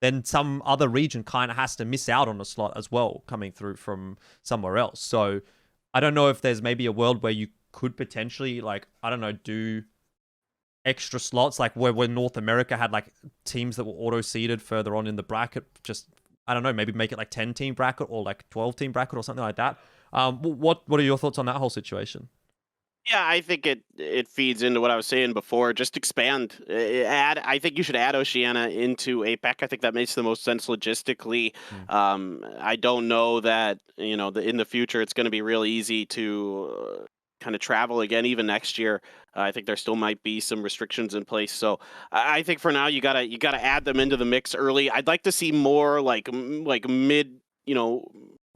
then some other region kind of has to miss out on a slot as well coming through from somewhere else. So I don't know if there's maybe a world where you could potentially, like, I don't know, do extra slots, like where North America had like teams that were auto-seeded further on in the bracket. Just, I don't know, maybe make it like 10-team bracket or like 12-team bracket or something like that. What are your thoughts on that whole situation? Yeah, I think it feeds into what I was saying before. Just expand. I think you should add Oceania into APAC. I think that makes the most sense logistically. I don't know that, you know, in the future it's going to be really easy to kind of travel again, even next year. I think there still might be some restrictions in place. So I think for now you gotta add them into the mix early. I'd like to see more like mid, you know,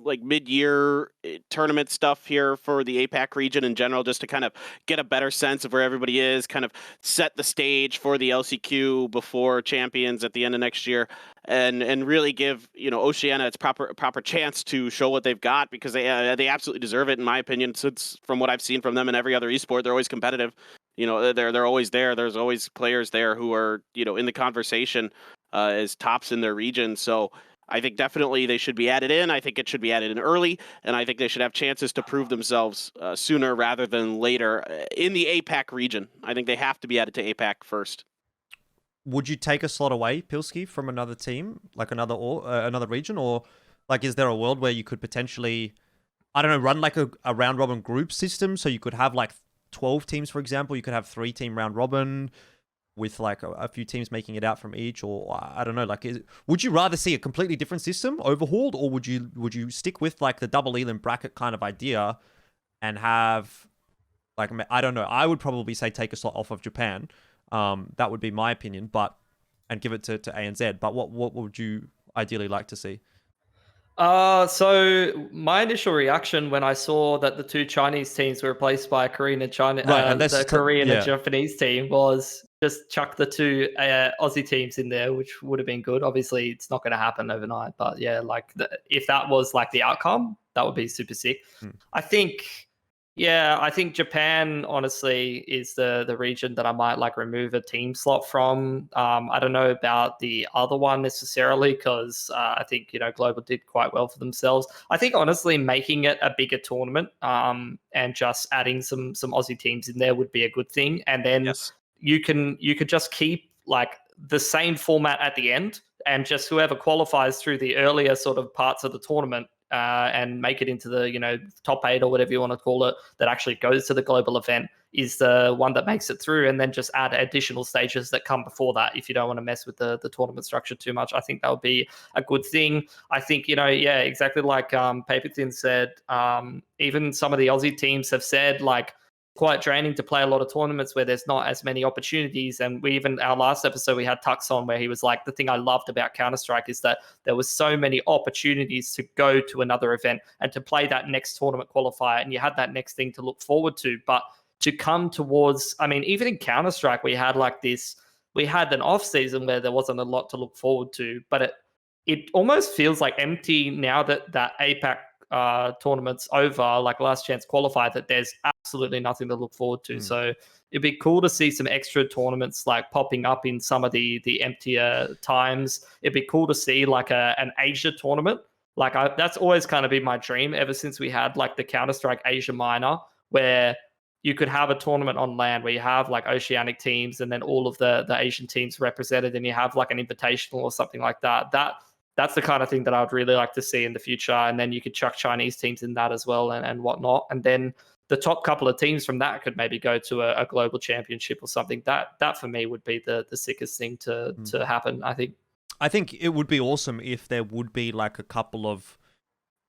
like mid-year tournament stuff here for the APAC region in general, just to kind of get a better sense of where everybody is, kind of set the stage for the LCQ before Champions at the end of next year, and really give, you know, Oceania its proper chance to show what they've got, because they absolutely deserve it, in my opinion. Since from what I've seen from them in every other esport, they're always competitive. You know, they're always there. There's always players there who are, you know, in the conversation as tops in their region. So I think definitely they should be added in. I think it should be added in early, and I think they should have chances to prove themselves sooner rather than later in the APAC region. I think they have to be added to APAC first. Would you take a slot away, Pilski, from another team, like another region, or like is there a world where you could potentially, I don't know, run like a round robin group system, so you could have like 12 teams, for example. You could have 3-team round robin with like a few teams making it out from each, or I don't know, like would you rather see a completely different system overhauled, or would you stick with like the double elim bracket kind of idea and have, like, I don't know, I would probably say take a slot off of Japan. That would be my opinion, and give it to ANZ. But what would you ideally like to see? So my initial reaction when I saw that the 2 Chinese teams were replaced by a Korean and China, right, and the Korean and Japanese team, was just chuck the 2 Aussie teams in there, which would have been good. Obviously, it's not going to happen overnight, but yeah, like if that was like the outcome, that would be super sick. I think Japan honestly is the region that I might like remove a team slot from. I don't know about the other one necessarily, because I think, you know, Global did quite well for themselves. I think honestly making it a bigger tournament and just adding some Aussie teams in there would be a good thing. And then you could just keep like the same format at the end, and just whoever qualifies through the earlier sort of parts of the tournament and make it into the, you know, top 8 or whatever you want to call it, that actually goes to the global event, is the one that makes it through, and then just add additional stages that come before that if you don't want to mess with the tournament structure too much. I think that would be a good thing. I think, you know, yeah, exactly like Paperthin said, even some of the Aussie teams have said, like, quite draining to play a lot of tournaments where there's not as many opportunities. And we even, our last episode, we had Tux on, where he was like, the thing I loved about Counter-Strike is that there was so many opportunities to go to another event and to play that next tournament qualifier, and you had that next thing to look forward to. But to come towards, I mean, even in Counter-Strike, we had an off season where there wasn't a lot to look forward to, but it almost feels like empty now that APAC tournaments over, like last chance qualifier, that there's absolutely nothing to look forward to. So it'd be cool to see some extra tournaments like popping up in some of the emptier times. It'd be cool to see like an Asia tournament. Like that's always kind of been my dream ever since we had like the Counter-Strike Asia minor, where you could have a tournament on land where you have like oceanic teams and then all of the Asian teams represented, and you have like an invitational or something like that. That's the kind of thing that I would really like to see in the future. And then you could chuck Chinese teams in that as well and whatnot. And then the top couple of teams from that could maybe go to a global championship or something. That for me would be the sickest thing to happen, I think. I think it would be awesome if there would be like a couple of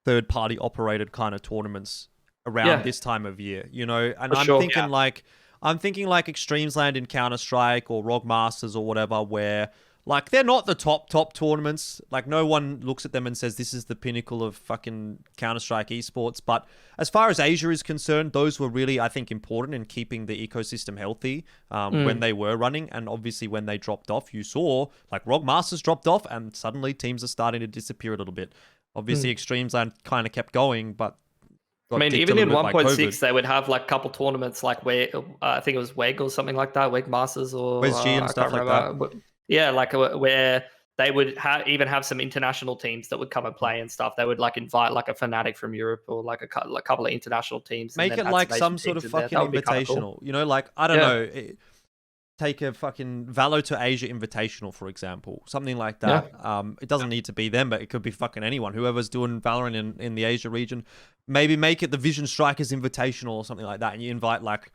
third-party operated kind of tournaments around this time of year, you know. And I'm thinking like Extremesland in Counter-Strike or ROG Masters or whatever, where like they're not the top tournaments. Like no one looks at them and says this is the pinnacle of fucking Counter-Strike esports. But as far as Asia is concerned, those were really, I think, important in keeping the ecosystem healthy when they were running. And obviously when they dropped off, you saw like ROG Masters dropped off and suddenly teams are starting to disappear a little bit. Obviously Extremesland kind of kept going, but I mean, even in 1.6, they would have like a couple tournaments like where I think it was WEG or something like that, WEG Masters or WESG and stuff like that. Yeah, like where they would even have some international teams that would come and play and stuff. They would like invite like a Fnatic from Europe or like a couple of international teams. Make it like some sort of fucking invitational. Cool. You know, like, I don't know. Take a fucking Valo to Asia invitational, for example. Something like that. Yeah. It doesn't need to be them, but it could be fucking anyone. Whoever's doing Valorant in the Asia region. Maybe make it the Vision Strikers invitational or something like that. And you invite like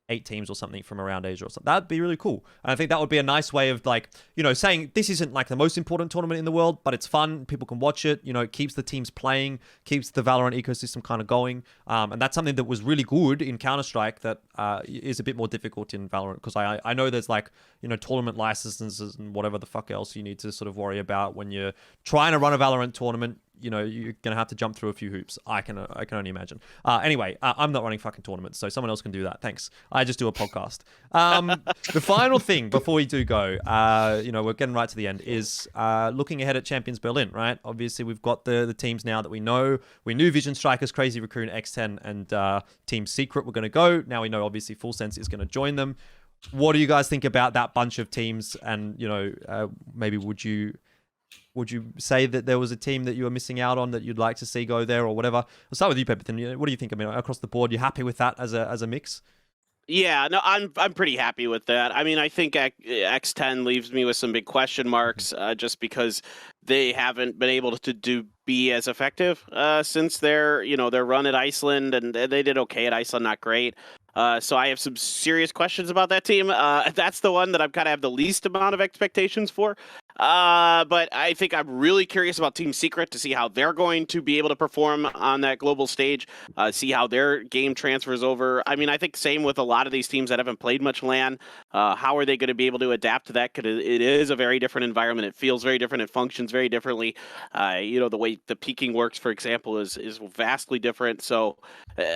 8 teams or something from around Asia or something. That'd be really cool. And I think that would be a nice way of like, you know, saying this isn't like the most important tournament in the world, but it's fun. People can watch it. You know, it keeps the teams playing, keeps the Valorant ecosystem kind of going. And that's something that was really good in Counter-Strike that is a bit more difficult in Valorant, because I know there's like, you know, tournament licenses and whatever the fuck else you need to sort of worry about when you're trying to run a Valorant tournament. You know, you're going to have to jump through a few hoops. I can only imagine. Anyway, I'm not running fucking tournaments, so someone else can do that. Thanks. I just do a podcast. The final thing before we do go, you know, we're getting right to the end, is looking ahead at Champions Berlin, right? Obviously, we've got the teams now that we know. We knew Vision Strikers, Crazy Raccoon, X10, and Team Secret were going to go. Now we know, obviously, Full Sense is going to join them. What do you guys think about that bunch of teams? And, you know, maybe would you say that there was a team that you were missing out on that you'd like to see go there or whatever? I'll start with you, Paperthin. What do you think? I mean, across the board, you happy with that as a mix? Yeah, no, I'm pretty happy with that. I mean, I think X10 leaves me with some big question marks, just because they haven't been able to be as effective since their run at Iceland, and they did okay at Iceland, not great. So I have some serious questions about that team. That's the one that I've kind of have the least amount of expectations for. But I think I'm really curious about Team Secret to see how they're going to be able to perform on that global stage, see how their game transfers over. I mean, I think same with a lot of these teams that haven't played much LAN. How are they going to be able to adapt to that? Because it is a very different environment. It feels very different. It functions very differently. You know, the way the peaking works, for example, is vastly different. So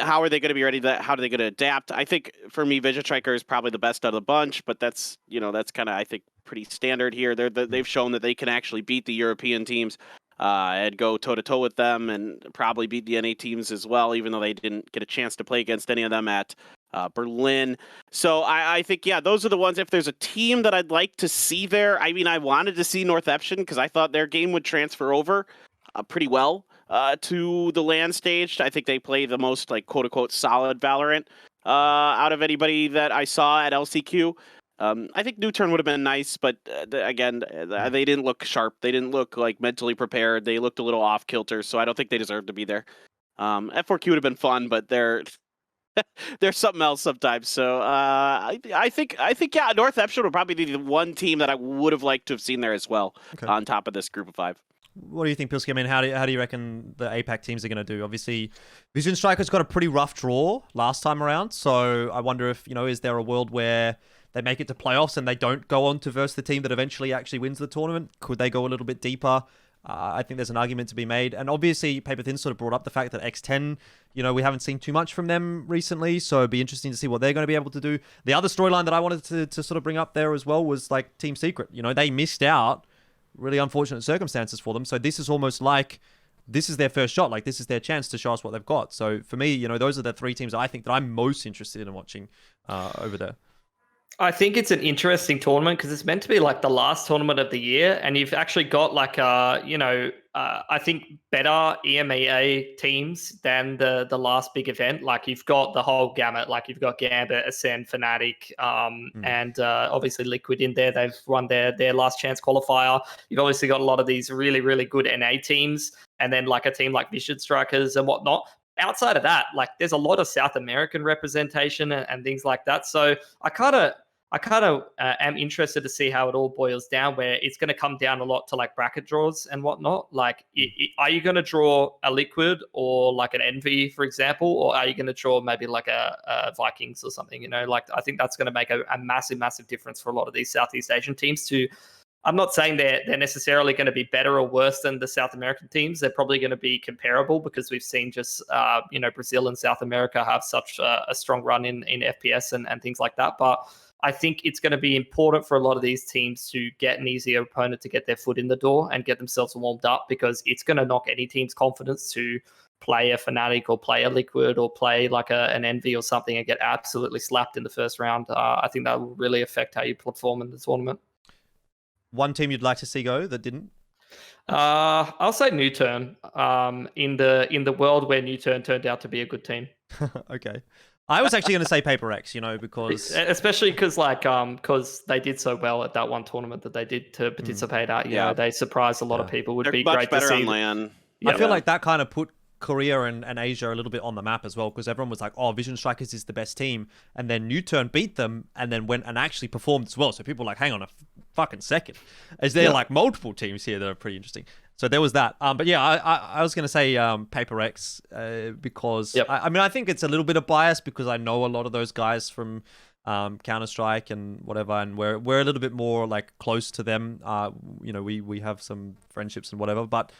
how are they going to be ready? How are they going to adapt? I think for me, Vision Striker is probably the best of the bunch, but that's kind of, I think, pretty standard here. They've shown that they can actually beat the European teams and go toe-to-toe with them, and probably beat the NA teams as well, even though they didn't get a chance to play against any of them at Berlin. So I think, yeah, those are the ones. If there's a team that I'd like to see there, I mean, I wanted to see Northeption because I thought their game would transfer over pretty well to the LAN stage. I think they play the most, like, quote-unquote solid Valorant out of anybody that I saw at LCQ. I think Nuturn would have been nice, but again, they didn't look sharp. They didn't look like mentally prepared. They looked a little off kilter, so I don't think they deserve to be there. F4Q would have been fun, but they're something else sometimes. So I think yeah, Northeption would probably be the one team that I would have liked to have seen there as well, on top of this group of 5. What do you think, Pilsky? I mean, how do you reckon the APAC teams are going to do? Obviously, Vision Strikers got a pretty rough draw last time around, so I wonder if, you know, is there a world where they make it to playoffs and they don't go on to verse the team that eventually actually wins the tournament? Could they go a little bit deeper? I think there's an argument to be made. And obviously, Paperthin sort of brought up the fact that X10, you know, we haven't seen too much from them recently, so it'd be interesting to see what they're going to be able to do. The other storyline that I wanted to sort of bring up there as well was like Team Secret. You know, they missed out. Really unfortunate circumstances for them. So this is almost like this is their first shot. Like, this is their chance to show us what they've got. So for me, you know, those are the 3 teams I think that I'm most interested in watching over there. I think it's an interesting tournament because it's meant to be like the last tournament of the year, and you've actually got like I think better EMEA teams than the last big event. Like you've got the whole gamut. Like you've got Gambit, Ascend, Fnatic, and obviously Liquid in there. They've won their last chance qualifier. You've obviously got a lot of these really, really good NA teams, and then like a team like Vision Strikers and whatnot. Outside of that, like there's a lot of South American representation and things like that. So I kind of am interested to see how it all boils down, where it's going to come down a lot to like bracket draws and whatnot. Like, are you going to draw a Liquid or like an Envy, for example, or are you going to draw maybe like a Vikings or something? Like I think that's going to make a massive, massive difference for a lot of these Southeast Asian teams to. I'm not saying they're necessarily going to be better or worse than the South American teams. They're probably going to be comparable because we've seen just, Brazil and South America have such a strong run in FPS and things like that. But I think it's going to be important for a lot of these teams to get an easier opponent to get their foot in the door and get themselves warmed up, because it's going to knock any team's confidence to play a Fnatic or play a Liquid or play like an Envy or something and get absolutely slapped in the first round. I think that will really affect how you perform in the tournament. One team you'd like to see go that didn't? I'll say Nuturn. In the world where Nuturn turned out to be a good team. Okay. I was actually going to say PaperX, because especially because they did so well at that one tournament that they did to participate at. Yeah, they surprised a lot of people. Would They're be much great better to see. on LAN. I feel like that kind of put Korea and Asia a little bit on the map as well, because everyone was like, oh, Vision Strikers is the best team, and then Nuturn beat them and then went and actually performed as well. So people were like, hang on a fucking second, is there like multiple teams here that are pretty interesting? So there was that. But yeah, I was going to say PaperX because I think it's a little bit of bias because I know a lot of those guys from Counter-Strike and whatever, and we're a little bit more like close to them. We have some friendships and whatever, but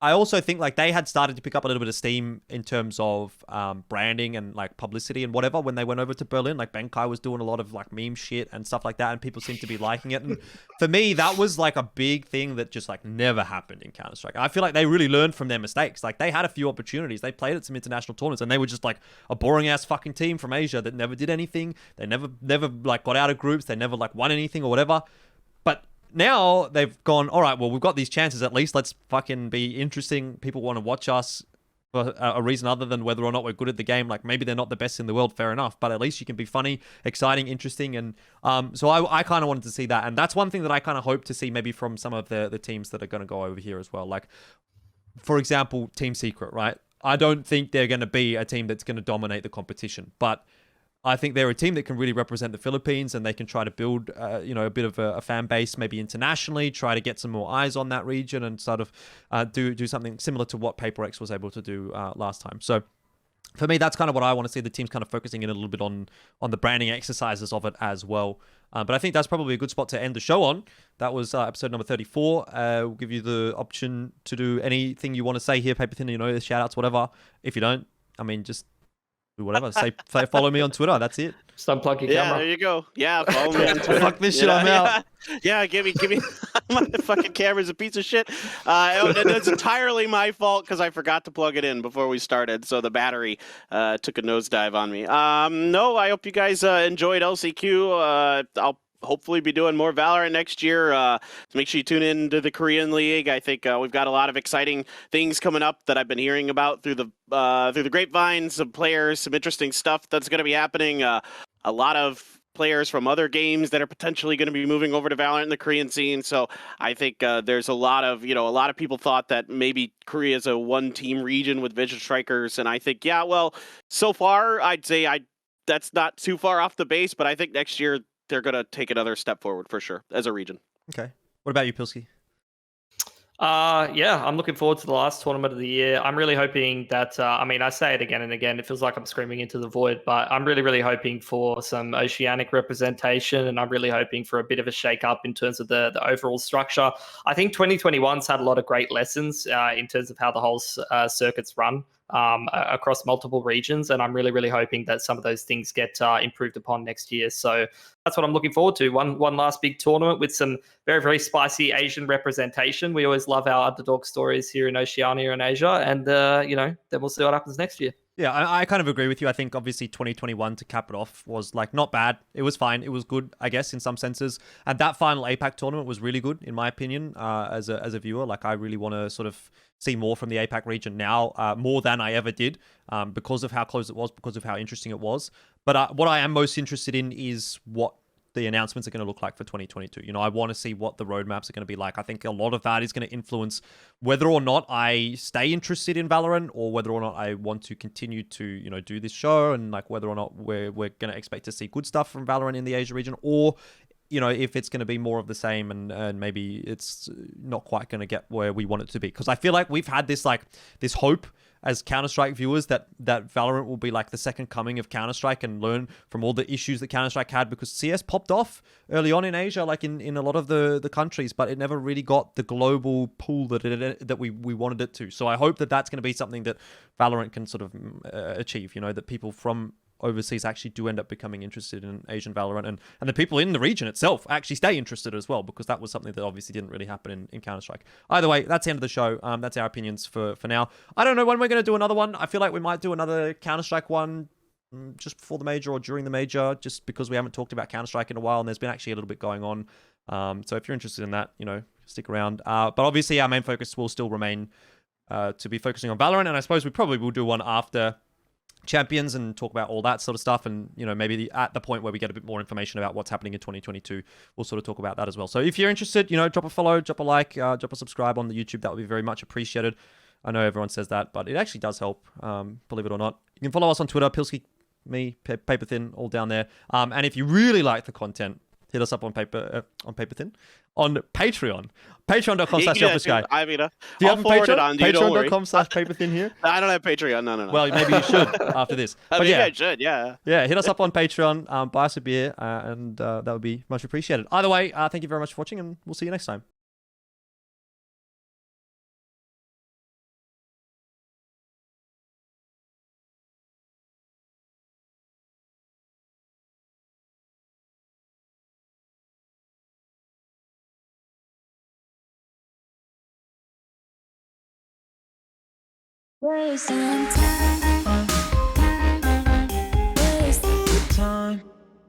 I also think like they had started to pick up a little bit of steam in terms of branding and like publicity and whatever when they went over to Berlin. Like Benkai was doing a lot of like meme shit and stuff like that, and people seem to be liking it. And for me, that was like a big thing that just like never happened in Counter-Strike. I feel like they really learned from their mistakes. Like they had a few opportunities. They played at some international tournaments and they were just like a boring ass fucking team from Asia that never did anything. They never like got out of groups. They never like won anything or whatever. But now they've gone, all right, well, we've got these chances at least. Let's fucking be interesting. People want to watch us for a reason other than whether or not we're good at the game. Like maybe they're not the best in the world, fair enough. But at least you can be funny, exciting, interesting. And so I kind of wanted to see that. And that's one thing that I kind of hope to see maybe from some of the teams that are going to go over here as well. Like, for example, Team Secret, right? I don't think they're going to be a team that's going to dominate the competition. But I think they're a team that can really represent the Philippines, and they can try to build, a bit of a fan base, maybe internationally, try to get some more eyes on that region and sort of do something similar to what PaperX was able to do last time. So for me, that's kind of what I want to see. The team's kind of focusing in a little bit on the branding exercises of it as well. But I think that's probably a good spot to end the show on. That was episode number 34. We'll give you the option to do anything you want to say here, Paperthin, shout outs, whatever. If you don't, I mean, just do whatever. Say follow me on Twitter. That's it. Just unplug your camera. Yeah, there you go. Yeah, follow me on Twitter. Fuck this shit, I'm out. Yeah, give me. My fucking camera's a piece of shit. It's entirely my fault because I forgot to plug it in before we started, so the battery took a nosedive on me. No, I hope you guys enjoyed LCQ. I'll hopefully be doing more Valorant next year. So make sure you tune in to the Korean League. I think we've got a lot of exciting things coming up that I've been hearing about through the grapevines of players, some interesting stuff that's going to be happening. A lot of players from other games that are potentially going to be moving over to Valorant in the Korean scene. So I think there's a lot of people thought that maybe Korea is a one-team region with Vision Strikers. And I think, so far I'd say that's not too far off the base, but I think next year they're going to take another step forward for sure as a region. Okay. What about you, Pilsky? I'm looking forward to the last tournament of the year. I'm really hoping that, I say it again and again, it feels like I'm screaming into the void, but I'm really, really hoping for some oceanic representation, and I'm really hoping for a bit of a shake-up in terms of the overall structure. I think 2021's had a lot of great lessons in terms of how the whole circuits run across multiple regions, and I'm really, really hoping that some of those things get improved upon next year. So that's what I'm looking forward to. One last big tournament with some very, very spicy Asian representation. We always love our underdog stories here in Oceania and Asia, and then we'll see what happens next year. Yeah, I kind of agree with you. I think obviously 2021 to cap it off was like not bad. It was fine. It was good, I guess, in some senses. And that final APAC tournament was really good, in my opinion, as a viewer. Like I really want to sort of see more from the APAC region now, more than I ever did, because of how close it was, because of how interesting it was. But what I am most interested in is what the announcements are going to look like for 2022. You know, I want to see what the roadmaps are going to be like. I think a lot of that is going to influence whether or not I stay interested in Valorant, or whether or not I want to continue to, you know, do this show, and like whether or not we're going to expect to see good stuff from Valorant in the Asia region, or, you know, if it's going to be more of the same, and maybe it's not quite going to get where we want it to be. Because I feel like we've had this hope as Counter-Strike viewers that Valorant will be like the second coming of Counter-Strike and learn from all the issues that Counter-Strike had, because CS popped off early on in Asia, like in a lot of the countries, but it never really got the global pull that we wanted it to. So I hope that that's going to be something that Valorant can sort of achieve, you know, that people from overseas actually do end up becoming interested in Asian Valorant, and the people in the region itself actually stay interested as well, because that was something that obviously didn't really happen in Counter-Strike. Either way, that's the end of the show. That's our opinions for now. I don't know when we're going to do another one. I feel like we might do another Counter-Strike one just before the major or during the major, just because we haven't talked about Counter-Strike in a while, and there's been actually a little bit going on. So if you're interested in that, you know, stick around. But obviously our main focus will still remain to be focusing on Valorant, and I suppose we probably will do one after Champions and talk about all that sort of stuff, and, you know, maybe at the point where we get a bit more information about what's happening in 2022, we'll sort of talk about that as well. So if you're interested, you know, drop a follow, drop a like, drop a subscribe on the YouTube. That would be very much appreciated. I know everyone says that, but it actually does help, believe it or not. You can follow us on Twitter, Pilski, me, Paperthin, all down there. And if you really like the content, hit us up on Paperthin on Patreon. Patreon.com/Elfishguy. I mean, do you have a Patreon? Patreon.com/Paperthin here? I don't have Patreon. No. Well, maybe you should after this. But maybe yeah, I should. Yeah. Yeah, hit us up on Patreon, buy us a beer, and that would be much appreciated. Either way, thank you very much for watching, and we'll see you next time. Wasting time.